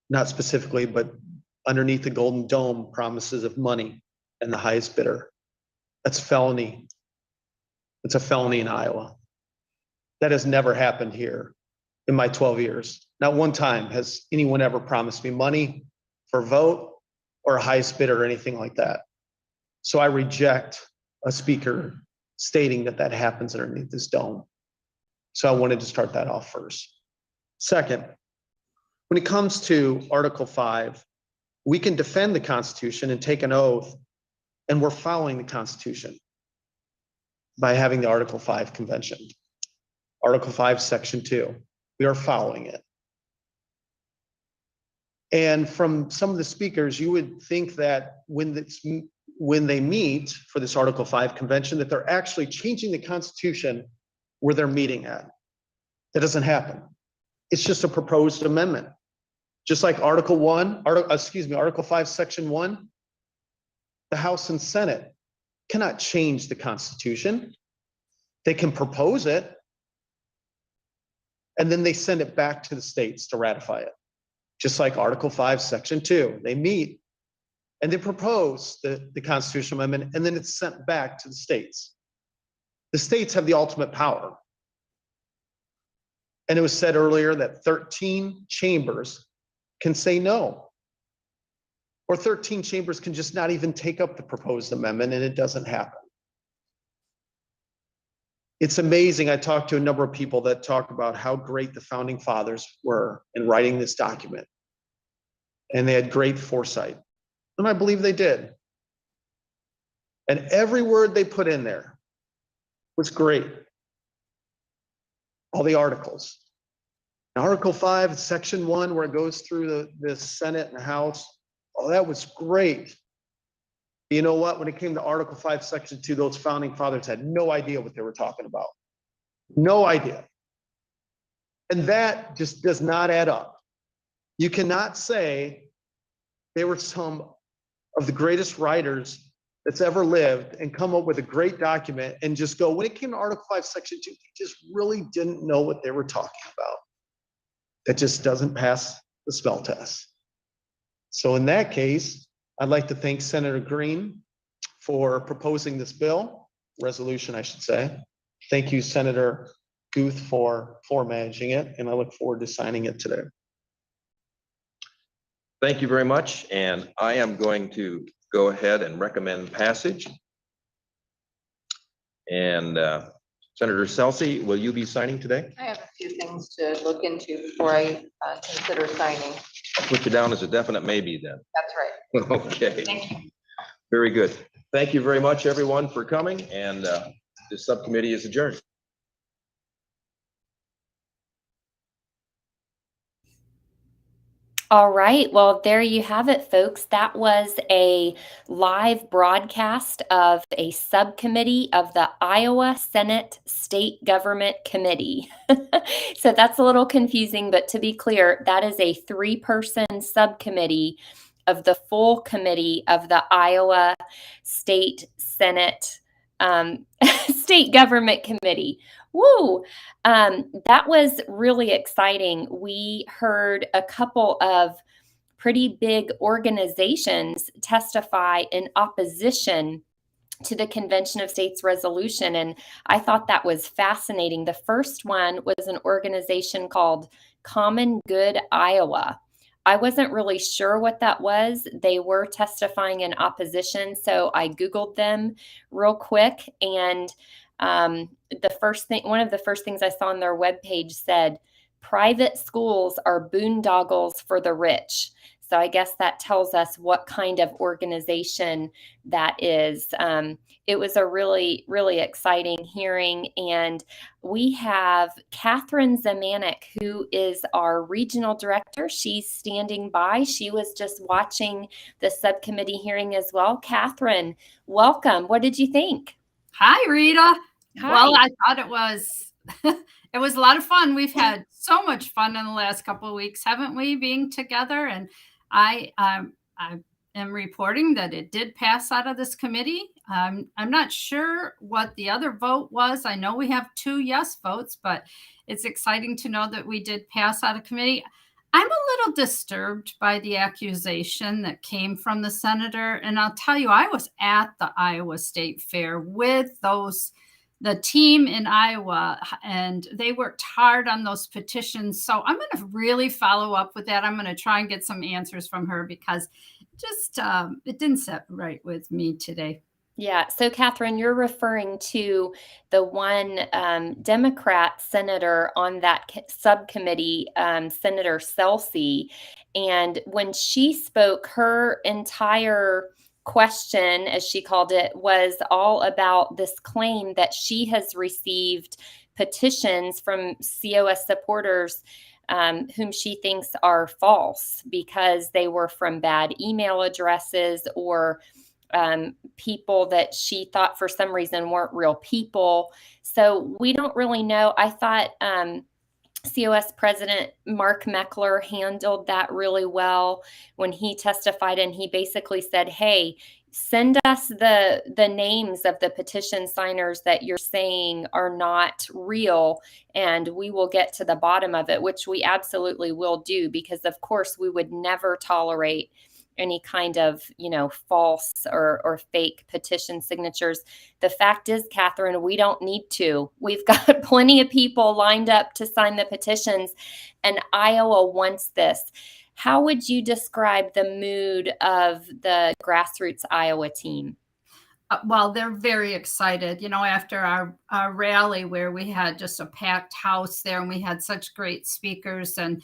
not specifically, but underneath the Golden Dome promises of money and the highest bidder. That's felony. It's a felony in Iowa. That has never happened here in my 12 years. Not one time has anyone ever promised me money for vote or a highest bidder or anything like that. So I reject a speaker stating that that happens underneath this dome. So I wanted to start that off first. Second, when it comes to Article 5, we can defend the Constitution and take an oath, and we're following the Constitution by having the Article 5 convention. Article 5, Section 2, we are following it. And from some of the speakers, you would think that when they meet for this Article 5 convention, that they're actually changing the Constitution where they're meeting at. That doesn't happen. It's just a proposed amendment. Just like Article 5, Section 1, the House and Senate cannot change the Constitution. They can propose it, and then they send it back to the states to ratify it. Just like Article 5, Section 2, they meet and they propose the constitutional amendment, and then it's sent back to the states. The states have the ultimate power. And it was said earlier that 13 chambers can say no, or 13 chambers can just not even take up the proposed amendment, and it doesn't happen. It's amazing. I talked to a number of people that talk about how great the founding fathers were in writing this document, and they had great foresight, and I believe they did. And every word they put in there was great. All the articles. Article 5, Section 1, where it goes through the Senate and the House. Oh, that was great. You know what? When it came to Article 5, Section 2, those founding fathers had no idea what they were talking about. No idea. And that just does not add up. You cannot say they were some of the greatest writers that's ever lived and come up with a great document and just go, when it came to Article 5, Section 2, they just really didn't know what they were talking about. That just doesn't pass the smell test. So in that case, I'd like to thank Senator Green for proposing this resolution, I should say. Thank you, Senator Guth, for managing it, and I look forward to signing it today. Thank you very much. And I am going to go ahead and recommend passage. And Senator Salsi, will you be signing today? I have a few things to look into before I consider signing. I'll put you down as a definite maybe then. That's right. Okay. Thank you. Very good. Thank you very much, everyone, for coming. And this subcommittee is adjourned. All right. Well, there you have it, folks. That was a live broadcast of a subcommittee of the Iowa Senate State Government Committee. So that's a little confusing, but to be clear, that is a 3-person subcommittee of the full committee of the Iowa State Senate State Government Committee. Woo! That was really exciting. We heard a couple of pretty big organizations testify in opposition to the Convention of States resolution. And I thought that was fascinating. The first one was an organization called Common Good Iowa. I wasn't really sure what that was. They were testifying in opposition, so I Googled them real quick. And one of the first things I saw on their webpage said, private schools are boondoggles for the rich. So I guess that tells us what kind of organization that is. It was a really, really exciting hearing. And we have Catherine Zamanek, who is our regional director. She's standing by. She was just watching the subcommittee hearing as well. Catherine, welcome. What did you think? Hi, Rita. Hi. Well, I thought it was it was a lot of fun. We've had so much fun in the last couple of weeks, haven't we, being together? And I am reporting that it did pass out of this committee. I'm not sure what the other vote was. I know we have 2 yes votes, but it's exciting to know that we did pass out of committee. I'm a little disturbed by the accusation that came from the senator. And I'll tell you, I was at the Iowa State Fair with the team in Iowa, and they worked hard on those petitions. So I'm going to really follow up with that. I'm going to try and get some answers from her because just it didn't sit right with me today. Yeah. So, Catherine, you're referring to the one Democrat senator on that subcommittee, Senator Celsey. And when she spoke, her entire question, as she called it, was all about this claim that she has received petitions from COS supporters whom she thinks are false because they were from bad email addresses or people that she thought for some reason weren't real people. So we don't really know. I thought COS President Mark Meckler handled that really well when he testified, and he basically said, hey, send us the names of the petition signers that you're saying are not real, and we will get to the bottom of it, which we absolutely will do, because of course we would never tolerate any kind of, false or fake petition signatures. The fact is, Catherine, we don't need to. We've got plenty of people lined up to sign the petitions, and Iowa wants this. How would you describe the mood of the grassroots Iowa team? Well, they're very excited, after our rally where we had just a packed house there and we had such great speakers. And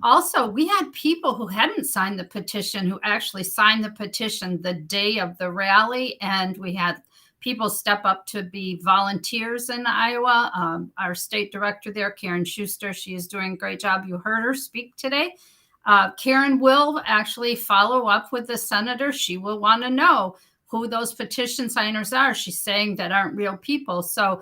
also, we had people who hadn't signed the petition who actually signed the petition the day of the rally. And we had people step up to be volunteers in Iowa. Our state director there, Karen Schuster, she is doing a great job. You heard her speak today. Karen will actually follow up with the senator. She will want to know who those petition signers are. She's saying that aren't real people. So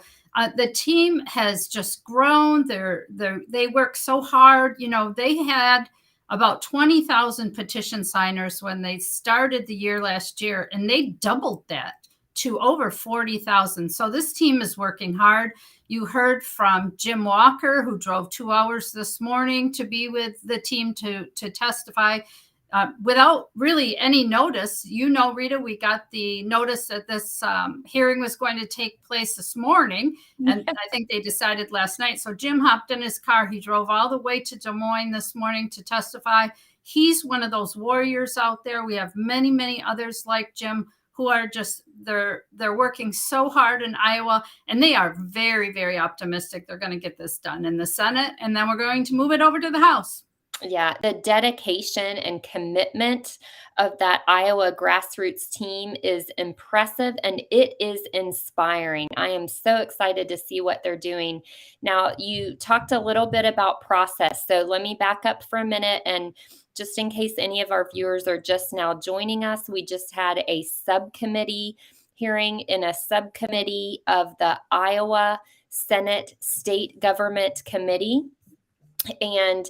the team has just grown. They work so hard. They had about 20,000 petition signers when they started the year last year, and they doubled that to over 40,000. So this team is working hard. You heard from Jim Walker, who drove 2 hours this morning to be with the team to testify. Without really any notice. Rita, we got the notice that this hearing was going to take place this morning, and I think they decided last night. So Jim hopped in his car. He drove all the way to Des Moines this morning to testify. He's one of those warriors out there. We have many, many others like Jim who are just, they're working so hard in Iowa, and they are very, very optimistic they're going to get this done in the Senate, and then we're going to move it over to the House. Yeah, the dedication and commitment of that Iowa grassroots team is impressive, and it is inspiring. I am so excited to see what they're doing. Now, you talked a little bit about process, so let me back up for a minute and just in case any of our viewers are just now joining us, we just had a subcommittee hearing in a subcommittee of the Iowa Senate State Government Committee. And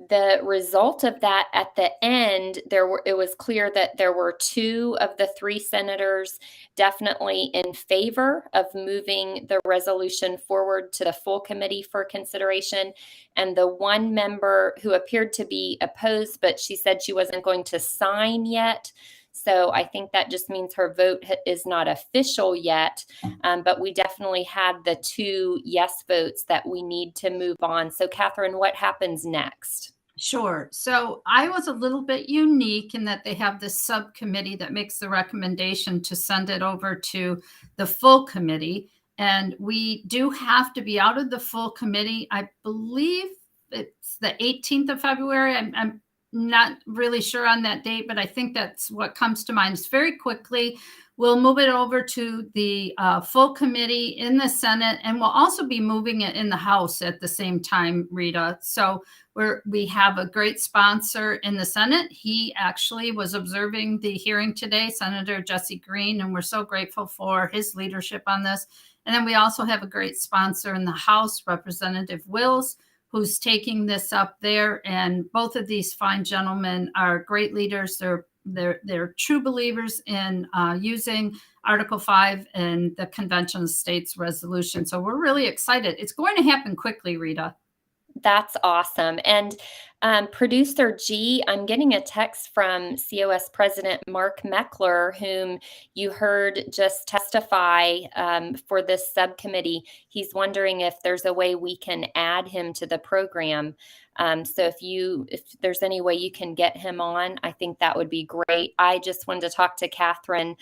the result of that, at the end, it was clear that there were 2 of the 3 senators definitely in favor of moving the resolution forward to the full committee for consideration. And the 1 member who appeared to be opposed, but she said she wasn't going to sign yet. So I think that just means her vote is not official yet, but we definitely had the 2 yes votes that we need to move on. So Catherine, what happens next? Sure. So I was a little bit unique in that they have this subcommittee that makes the recommendation to send it over to the full committee. And we do have to be out of the full committee. I believe it's the 18th of February. I'm not really sure on that date, but I think that's what comes to mind. It's very quickly. We'll move it over to the full committee in the Senate, and we'll also be moving it in the House at the same time, Rita. So we have a great sponsor in the Senate. He actually was observing the hearing today, Senator Jesse Green, and we're so grateful for his leadership on this. And then we also have a great sponsor in the House, Representative Wills, who's taking this up there. And both of these fine gentlemen are great leaders. They're true believers in using Article 5 and the Convention of States resolution. So we're really excited. It's going to happen quickly, Rita. That's awesome. And Producer G, I'm getting a text from COS President Mark Meckler, whom you heard just testify for this subcommittee. He's wondering if there's a way we can add him to the program. So if there's any way you can get him on, I think that would be great. I just wanted to talk to Catherine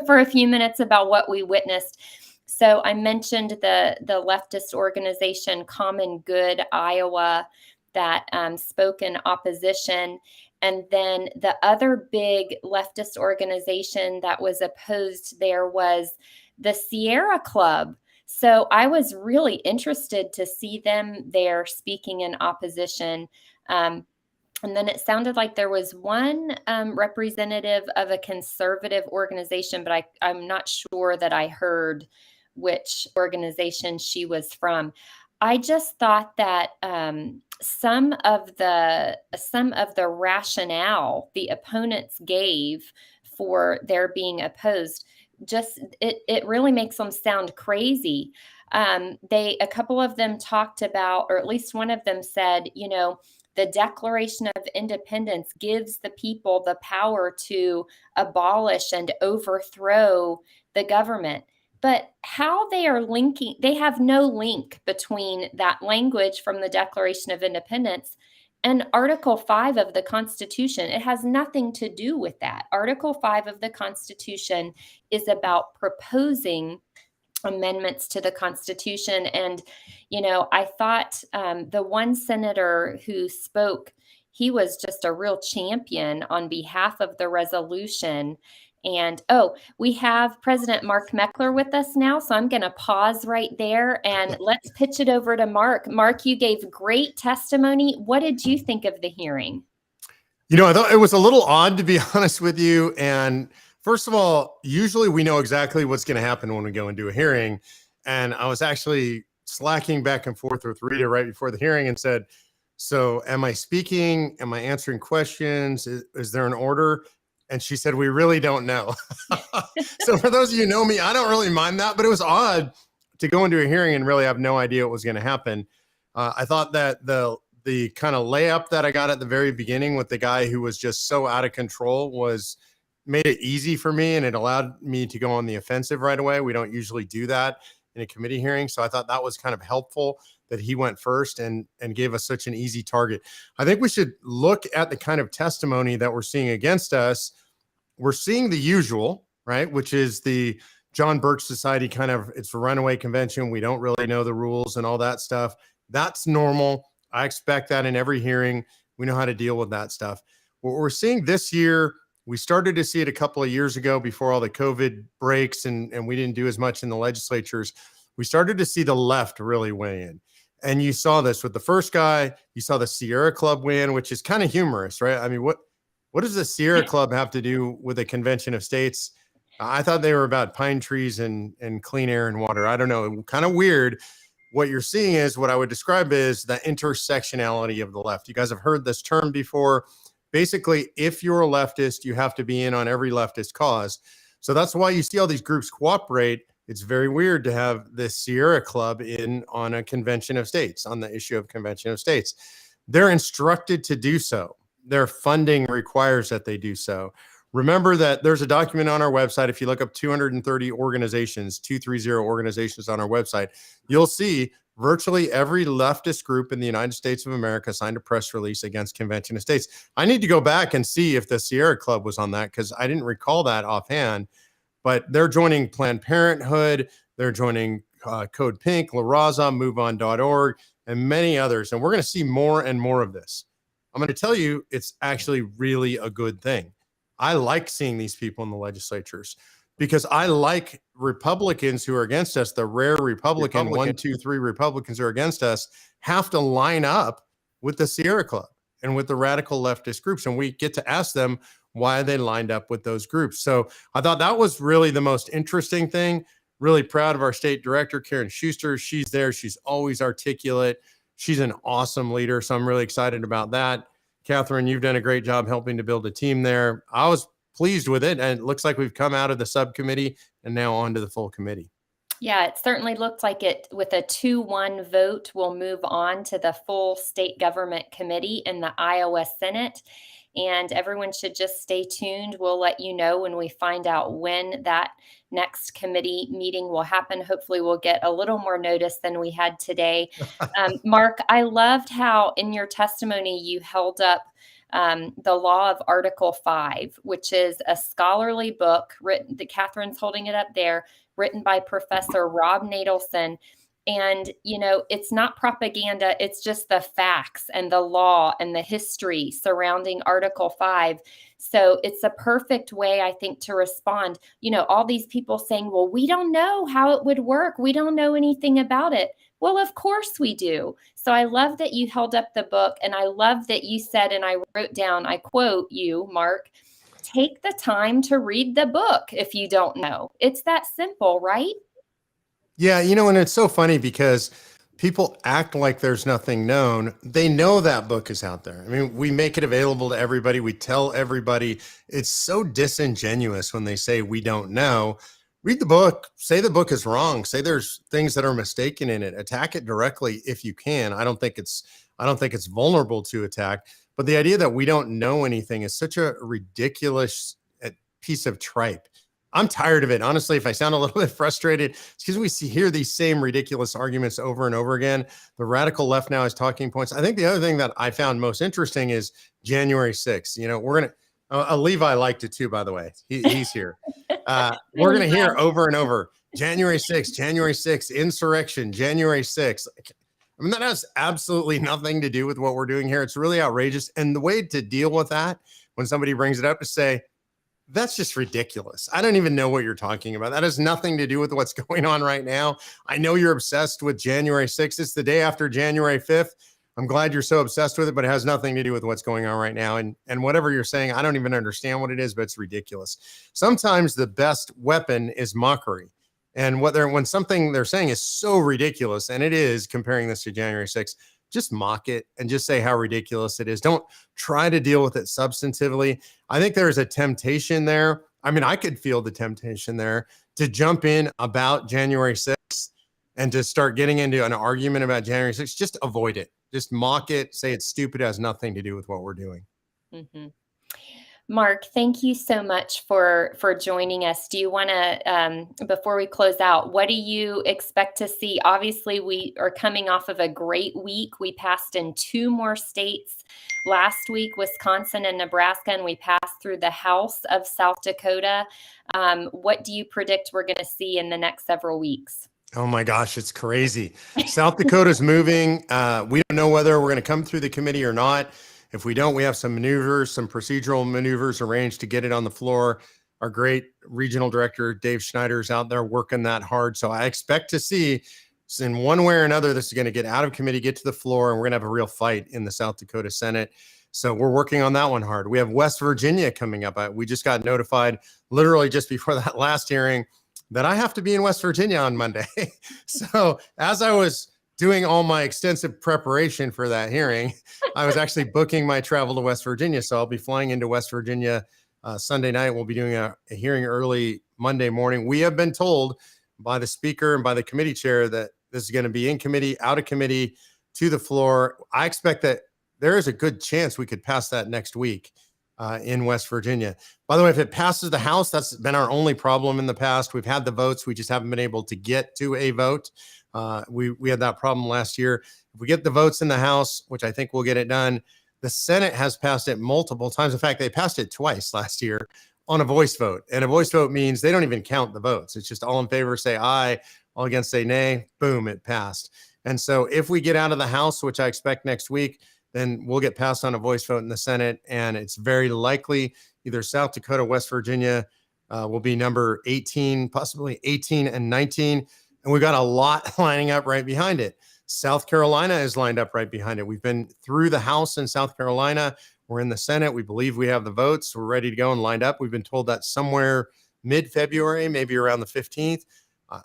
for a few minutes about what we witnessed. So I mentioned the leftist organization Common Good Iowa that spoke in opposition. And then the other big leftist organization that was opposed there was the Sierra Club. So I was really interested to see them there speaking in opposition. And then it sounded like there was one representative of a conservative organization, but I'm not sure that I heard which organization she was from. I just thought that some of the rationale the opponents gave for their being opposed, just it really makes them sound crazy. A couple of them talked about, or at least one of them said, the Declaration of Independence gives the people the power to abolish and overthrow the government. But how they are linking, they have no link between that language from the Declaration of Independence and Article 5 of the Constitution. It has nothing to do with that. Article 5 of the Constitution is about proposing amendments to the Constitution. And, I thought the one senator who spoke, he was just a real champion on behalf of the resolution. And we have President Mark Meckler with us now. So I'm going to pause right there and let's pitch it over to Mark. Mark, you gave great testimony. What did you think of the hearing? I thought it was a little odd, to be honest with you. And first of all, usually we know exactly what's going to happen when we go into a hearing. And I was actually slacking back and forth with Rita right before the hearing and said, so am I speaking? Am I answering questions? Is there an order? And she said, we really don't know. So for those of you who know me, I don't really mind that, but it was odd to go into a hearing and really have no idea what was going to happen. I thought that the kind of layup that I got at the very beginning with the guy who was just so out of control made it easy for me, and it allowed me to go on the offensive right away. We don't usually do that in a committee hearing. So I thought that was kind of helpful that he went first and gave us such an easy target. I think we should look at the kind of testimony that we're seeing against us. We're seeing the usual, right? Which is the John Birch Society it's a runaway convention. We don't really know the rules and all that stuff. That's normal. I expect that in every hearing. We know how to deal with that stuff. What we're seeing this year, we started to see it a couple of years ago before all the COVID breaks and we didn't do as much in the legislatures. We started to see the left really weigh in. And you saw this with the first guy. You saw the Sierra Club win, which is kind of humorous, right? I mean, what does the Sierra Club have to do with a convention of states? I thought they were about pine trees and clean air and water. I don't know. Kind of weird. What you're seeing is what I would describe as the intersectionality of the left. You guys have heard this term before. Basically, if you're a leftist, you have to be in on every leftist cause. So that's why you see all these groups cooperate. It's very weird to have the Sierra Club in on a convention of states, on the issue of convention of states. They're instructed to do so. Their funding requires that they do so. Remember that there's a document on our website. If you look up 230 organizations, 230 organizations on our website, you'll see virtually every leftist group in the United States of America signed a press release against convention of states. I need to go back and see if the Sierra Club was on that because I didn't recall that offhand. But they're joining Planned Parenthood, they're joining Code Pink, La Raza, MoveOn.org, and many others. And we're going to see more and more of this. I'm going to tell you, it's actually really a good thing. I like seeing these people in the legislatures because I like Republicans who are against us, the rare Republican, 1, 2, 3 Republicans who are against us, have to line up with the Sierra Club and with the radical leftist groups. And we get to ask them why they lined up with those groups. So I thought that was really the most interesting thing. Really proud of our state director, Karen Schuster. She's there. She's always articulate. She's an awesome leader. So I'm really excited about that. Catherine, you've done a great job helping to build a team there. I was pleased with it. And it looks like we've come out of the subcommittee and now on to the full committee. Yeah, it certainly looked like it with a 2-1 vote, we'll move on to the full state government committee in the Iowa Senate. And everyone should just stay tuned. We'll let you know when we find out when that next committee meeting will happen. Hopefully, we'll get a little more notice than we had today. Mark, I loved how in your testimony you held up the Law of Article 5, which is a scholarly book written, Catherine's holding it up there, written by Professor Rob Natelson. And, you know, it's not propaganda. It's just the facts and the law and the history surrounding Article 5. So it's a perfect way, I think, to respond. You know, all these people saying, well, we don't know how it would work. We don't know anything about it. Well, of course we do. So I love that you held up the book. And I love that you said, and I wrote down, I quote you, Mark, take the time to read the book if you don't know. It's that simple, right? Yeah, you know, and it's so funny because people act like there's nothing known. They know that book is out there. I mean, we make it available to everybody. We tell everybody. It's so disingenuous when they say we don't know. Read the book, say the book is wrong, say there's things that are mistaken in it, attack it directly if you can. I don't think it's vulnerable to attack, but the idea that we don't know anything is such a ridiculous piece of tripe. I'm tired of it. Honestly, if I sound a little bit frustrated, it's because we hear these same ridiculous arguments over and over again. The radical left now has talking points. I think the other thing that I found most interesting is January 6th. You know, we're going to, Levi liked it too, by the way. He's here. We're going to hear over and over, January 6th, insurrection, January 6th. I mean, that has absolutely nothing to do with what we're doing here. It's really outrageous. And the way to deal with that, when somebody brings it up, is say, that's just ridiculous. I don't even know what you're talking about. That has nothing to do with what's going on right now. I know you're obsessed with January 6th. It's the day after January 5th. I'm glad you're so obsessed with it, but it has nothing to do with what's going on right now. And whatever you're saying, I don't even understand what it is, but it's ridiculous. Sometimes the best weapon is mockery. And when something they're saying is so ridiculous, and it is, comparing this to January 6th, just mock it and just say how ridiculous it is. Don't try to deal with it substantively. I think there's a temptation there. I mean, I could feel the temptation there to jump in about January 6th and to start getting into an argument about January 6th. Just avoid it. Just mock it. Say it's stupid. It has nothing to do with what we're doing. Mm-hmm. Mark, thank you so much for joining us. Do you want to, before we close out, what do you expect to see? Obviously, we are coming off of a great week. We passed in 2 more states last week, Wisconsin and Nebraska, and we passed through the House of South Dakota. What do you predict we're going to see in the next several weeks? Oh my gosh, it's crazy. South Dakota's moving. We don't know whether we're going to come through the committee or not. If we don't, we have some maneuvers, some procedural maneuvers arranged to get it on the floor. Our great regional director, Dave Schneider, is out there working that hard. So I expect to see So in one way or another, this is going to get out of committee, get to the floor, and we're going to have a real fight in the South Dakota Senate. So we're working on that one hard. We have West Virginia coming up. We just got notified literally just before that last hearing that I have to be in West Virginia on Monday. So as I was doing all my extensive preparation for that hearing, I was actually booking my travel to West Virginia. So I'll be flying into West Virginia Sunday night. We'll be doing a hearing early Monday morning. We have been told by the speaker and by the committee chair that this is going to be in committee, out of committee, to the floor. I expect that there is a good chance we could pass that next week in West Virginia. By the way, if it passes the House, that's been our only problem in the past. We've had the votes. We just haven't been able to get to a vote. We had that problem last year. If we get the votes in the House, which I think we'll get it done, the Senate has passed it multiple times. In fact, they passed it twice last year on a voice vote. And a voice vote means they don't even count the votes. It's just all in favor, say aye, all against, say nay. Boom, it passed. And so if we get out of the House, which I expect next week, then we'll get passed on a voice vote in the Senate. And it's very likely either South Dakota, West Virginia will be number 18, possibly 18 and 19. And we've got a lot lining up right behind it. South Carolina is lined up right behind it. We've been through the House in South Carolina. We're in the Senate. We believe we have the votes. We're ready to go and lined up. We've been told that somewhere mid-February, maybe around the 15th.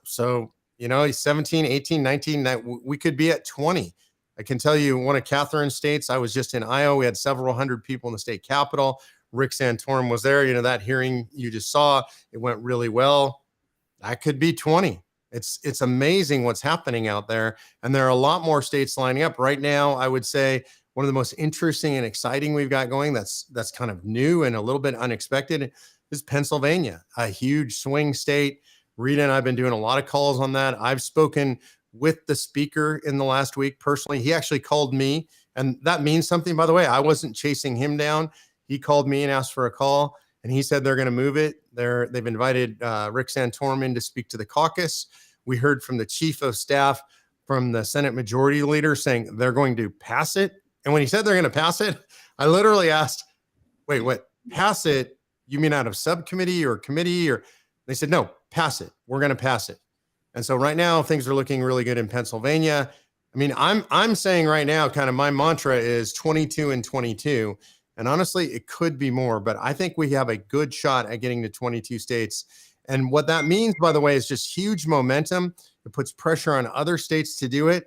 So, 17, 18, 19, that we could be at 20. I can tell you one of Catherine's states, I was just in Iowa. We had several hundred people in the state capitol. Rick Santorum was there. That hearing you just saw, it went really well. That could be 20. It's amazing what's happening out there. And there are a lot more states lining up right now. I would say one of the most interesting and exciting we've got going that's kind of new and a little bit unexpected is Pennsylvania, a huge swing state. Rita and I have been doing a lot of calls on that. I've spoken with the speaker in the last week personally. He actually called me, and that means something, by the way. I wasn't chasing him down. He called me and asked for a call, and he said they're going to move it. They've invited Rick Santorum in to speak to the caucus. We heard from the chief of staff from the Senate Majority Leader saying they're going to pass it. And when he said they're going to pass it, I literally asked, wait, what? Pass it? You mean out of subcommittee or committee? Or they said, no, pass it. We're going to pass it. And so right now things are looking really good in Pennsylvania. I mean, I'm saying right now, kind of my mantra is 22 and 22. And honestly, it could be more, but I think we have a good shot at getting to 22 states. And what that means, by the way, is just huge momentum. It puts pressure on other states to do it.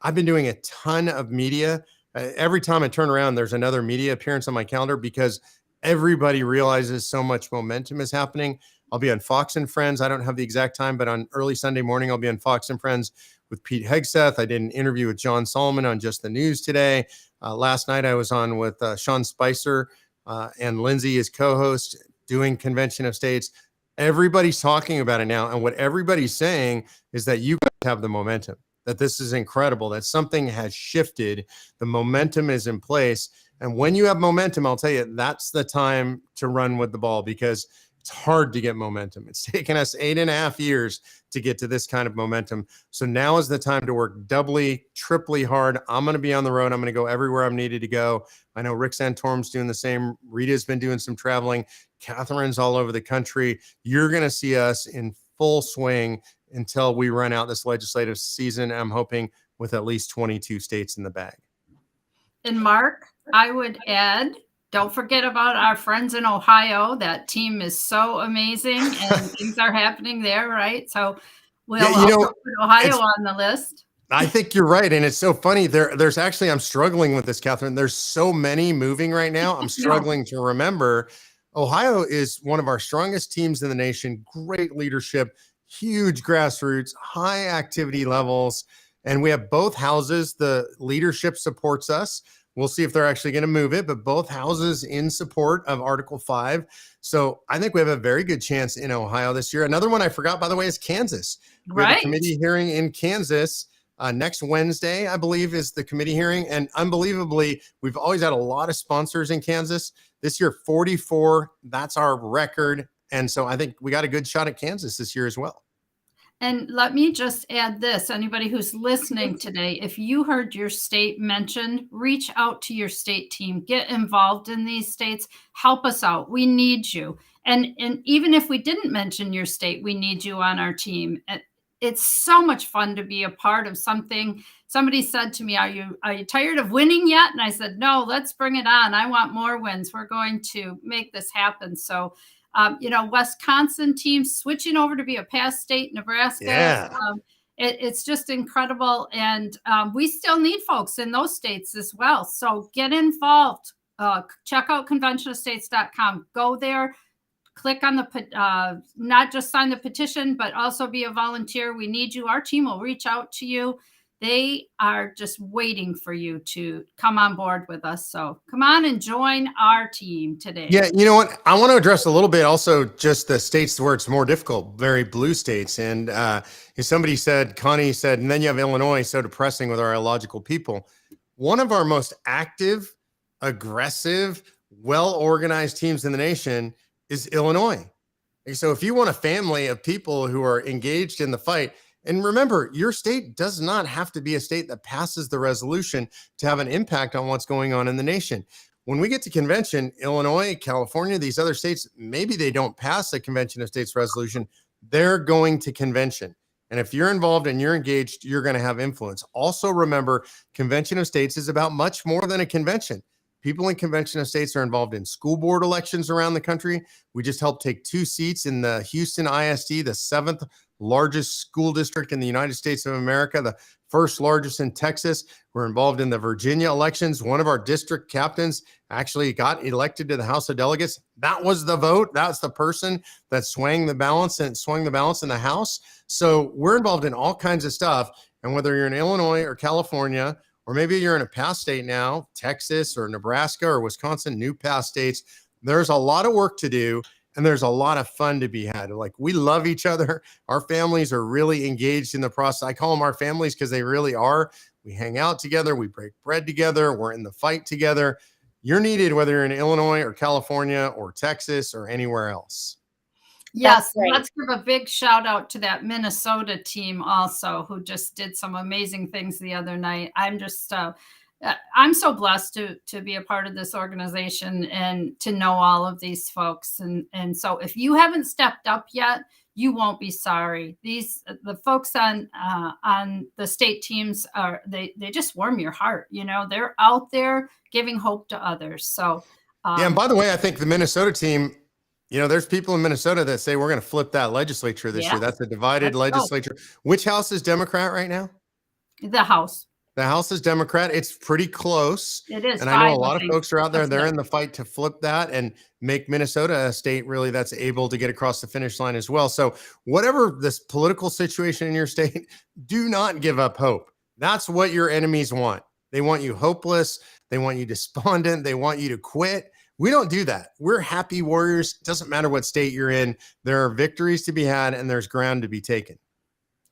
I've been doing a ton of media. Every time I turn around, there's another media appearance on my calendar because everybody realizes so much momentum is happening. I'll be on Fox and Friends. I don't have the exact time, but on early Sunday morning, I'll be on Fox and Friends with Pete Hegseth. I did an interview with John Solomon on Just the News today. Last night, I was on with Sean Spicer and Lindsay as co-host doing Convention of States. Everybody's talking about it now. And what everybody's saying is that you guys have the momentum, that this is incredible, that something has shifted. The momentum is in place. And when you have momentum, I'll tell you, that's the time to run with the ball because it's hard to get momentum. It's taken us 8.5 years to get to this kind of momentum. So now is the time to work doubly, triply hard. I'm going to be on the road. I'm going to go everywhere I'm needed to go. I know Rick Santorum's doing the same. Rita's been doing some traveling. Catherine's all over the country. You're going to see us in full swing until we run out this legislative season. I'm hoping with at least 22 states in the bag. And Mark, I would add, don't forget about our friends in Ohio. That team is so amazing and things are happening there, right? So we'll also put Ohio on the list. I think you're right. And it's so funny. There's actually, I'm struggling with this, Catherine. There's so many moving right now. I'm struggling to remember. Ohio is one of our strongest teams in the nation. Great leadership, huge grassroots, high activity levels. And we have both houses. The leadership supports us. We'll see if they're actually going to move it, but both houses in support of Article 5. So I think we have a very good chance in Ohio this year. Another one I forgot, by the way, is Kansas. We have a committee hearing in Kansas next Wednesday, I believe, is the committee hearing. And unbelievably, we've always had a lot of sponsors in Kansas. This year, 44. That's our record. And so I think we got a good shot at Kansas this year as well. And let me just add this, anybody who's listening today, if you heard your state mentioned, reach out to your state team, get involved in these states, help us out. We need you. And even if we didn't mention your state, we need you on our team. it's so much fun to be a part of something. Somebody said to me, are you tired of winning yet? And I said, no, let's bring it on. I want more wins. We're going to make this happen. So, Wisconsin team switching over to be a past state, Nebraska. Yeah. It's just incredible. And we still need folks in those states as well. So get involved. Check out conventionofstates.com. Go there. Click on the, not just sign the petition, but also be a volunteer. We need you. Our team will reach out to you. They are just waiting for you to come on board with us. So come on and join our team today. Yeah, you know what? I want to address a little bit also just the states where it's more difficult, very blue states. And somebody said, Connie said, and then you have Illinois, so depressing with our illogical people. One of our most active, aggressive, well-organized teams in the nation is Illinois. And so if you want a family of people who are engaged in the fight, and remember, your state does not have to be a state that passes the resolution to have an impact on what's going on in the nation. When we get to convention, Illinois, California, these other states, maybe they don't pass a Convention of States resolution. They're going to convention. And if you're involved and you're engaged, you're going to have influence. Also remember, Convention of States is about much more than a convention. People in Convention of States are involved in school board elections around the country. We just helped take 2 seats in the Houston ISD, the 7th largest school district in the United States of America, the 1st largest in Texas. We're involved in the Virginia elections. One of our district captains actually got elected to the House of Delegates. That was the vote. That's the person that swung the balance in the House. So we're involved in all kinds of stuff. And whether you're in Illinois or California, or maybe you're in a past state now, Texas or Nebraska or Wisconsin, new past states, there's a lot of work to do. And there's a lot of fun to be had. Like, we love each other. Our families are really engaged in the process. I call them our families because they really are. We hang out together. We break bread together. We're in the fight together. You're needed whether you're in Illinois or California or Texas or anywhere else. Yes, let's give a big shout out to that Minnesota team also, who just did some amazing things the other night. I'm so blessed to be a part of this organization and to know all of these folks. And so if you haven't stepped up yet, you won't be sorry. The folks on the state teams they just warm your heart. They're out there giving hope to others. So yeah, and by the way, I think the Minnesota team, there's people in Minnesota that say we're going to flip that legislature this year. That's a divided legislature. Which house is Democrat right now? The House. The House is Democrat. It's pretty close. It is. And I know a lot of folks are out there. They're in the fight to flip that and make Minnesota a state really that's able to get across the finish line as well. So whatever this political situation in your state, do not give up hope. That's what your enemies want. They want you hopeless. They want you despondent. They want you to quit. We don't do that. We're happy warriors. It doesn't matter what state you're in. There are victories to be had and there's ground to be taken.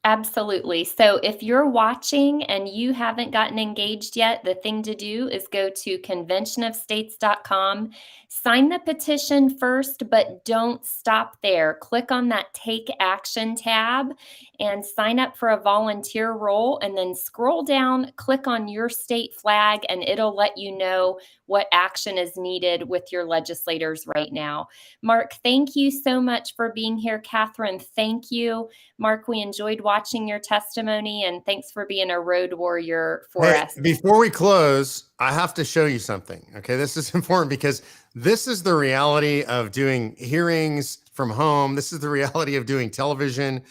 Absolutely. So if you're watching and you haven't gotten engaged yet, the thing to do is go to conventionofstates.com, sign the petition first, but don't stop there. Click on that Take Action tab and sign up for a volunteer role, and then scroll down, click on your state flag, and it'll let you know what action is needed with your legislators right now. Mark, thank you so much for being here. Catherine, thank you. Mark, we enjoyed watching your testimony, and thanks for being a road warrior for us. Before we close, I have to show you something. Okay, this is important because this is the reality of doing hearings from home. This is the reality of doing television.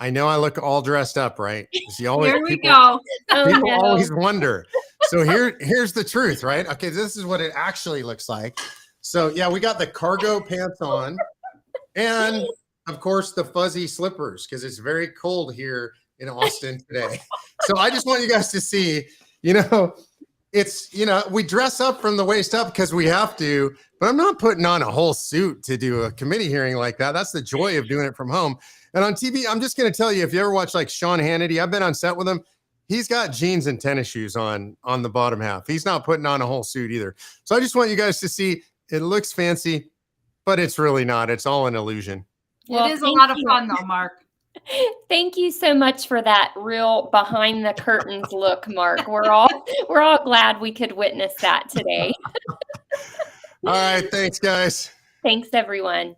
I know I look all dressed up, right? Here we go. People always wonder. So here's the truth, right? Okay, this is what it actually looks like. So yeah, we got the cargo pants on, and of course the fuzzy slippers because it's very cold here in Austin today. So I just want you guys to see, it's, we dress up from the waist up because we have to, but I'm not putting on a whole suit to do a committee hearing like that. That's the joy of doing it from home. And on TV, I'm just going to tell you, if you ever watch like Sean Hannity, I've been on set with him. He's got jeans and tennis shoes on the bottom half. He's not putting on a whole suit either. So I just want you guys to see, it looks fancy, but it's really not. It's all an illusion. Well, it is a lot of fun though, Mark. Thank you so much for that real behind the curtains look, Mark. We're all glad we could witness that today. All right. Thanks, guys. Thanks, everyone.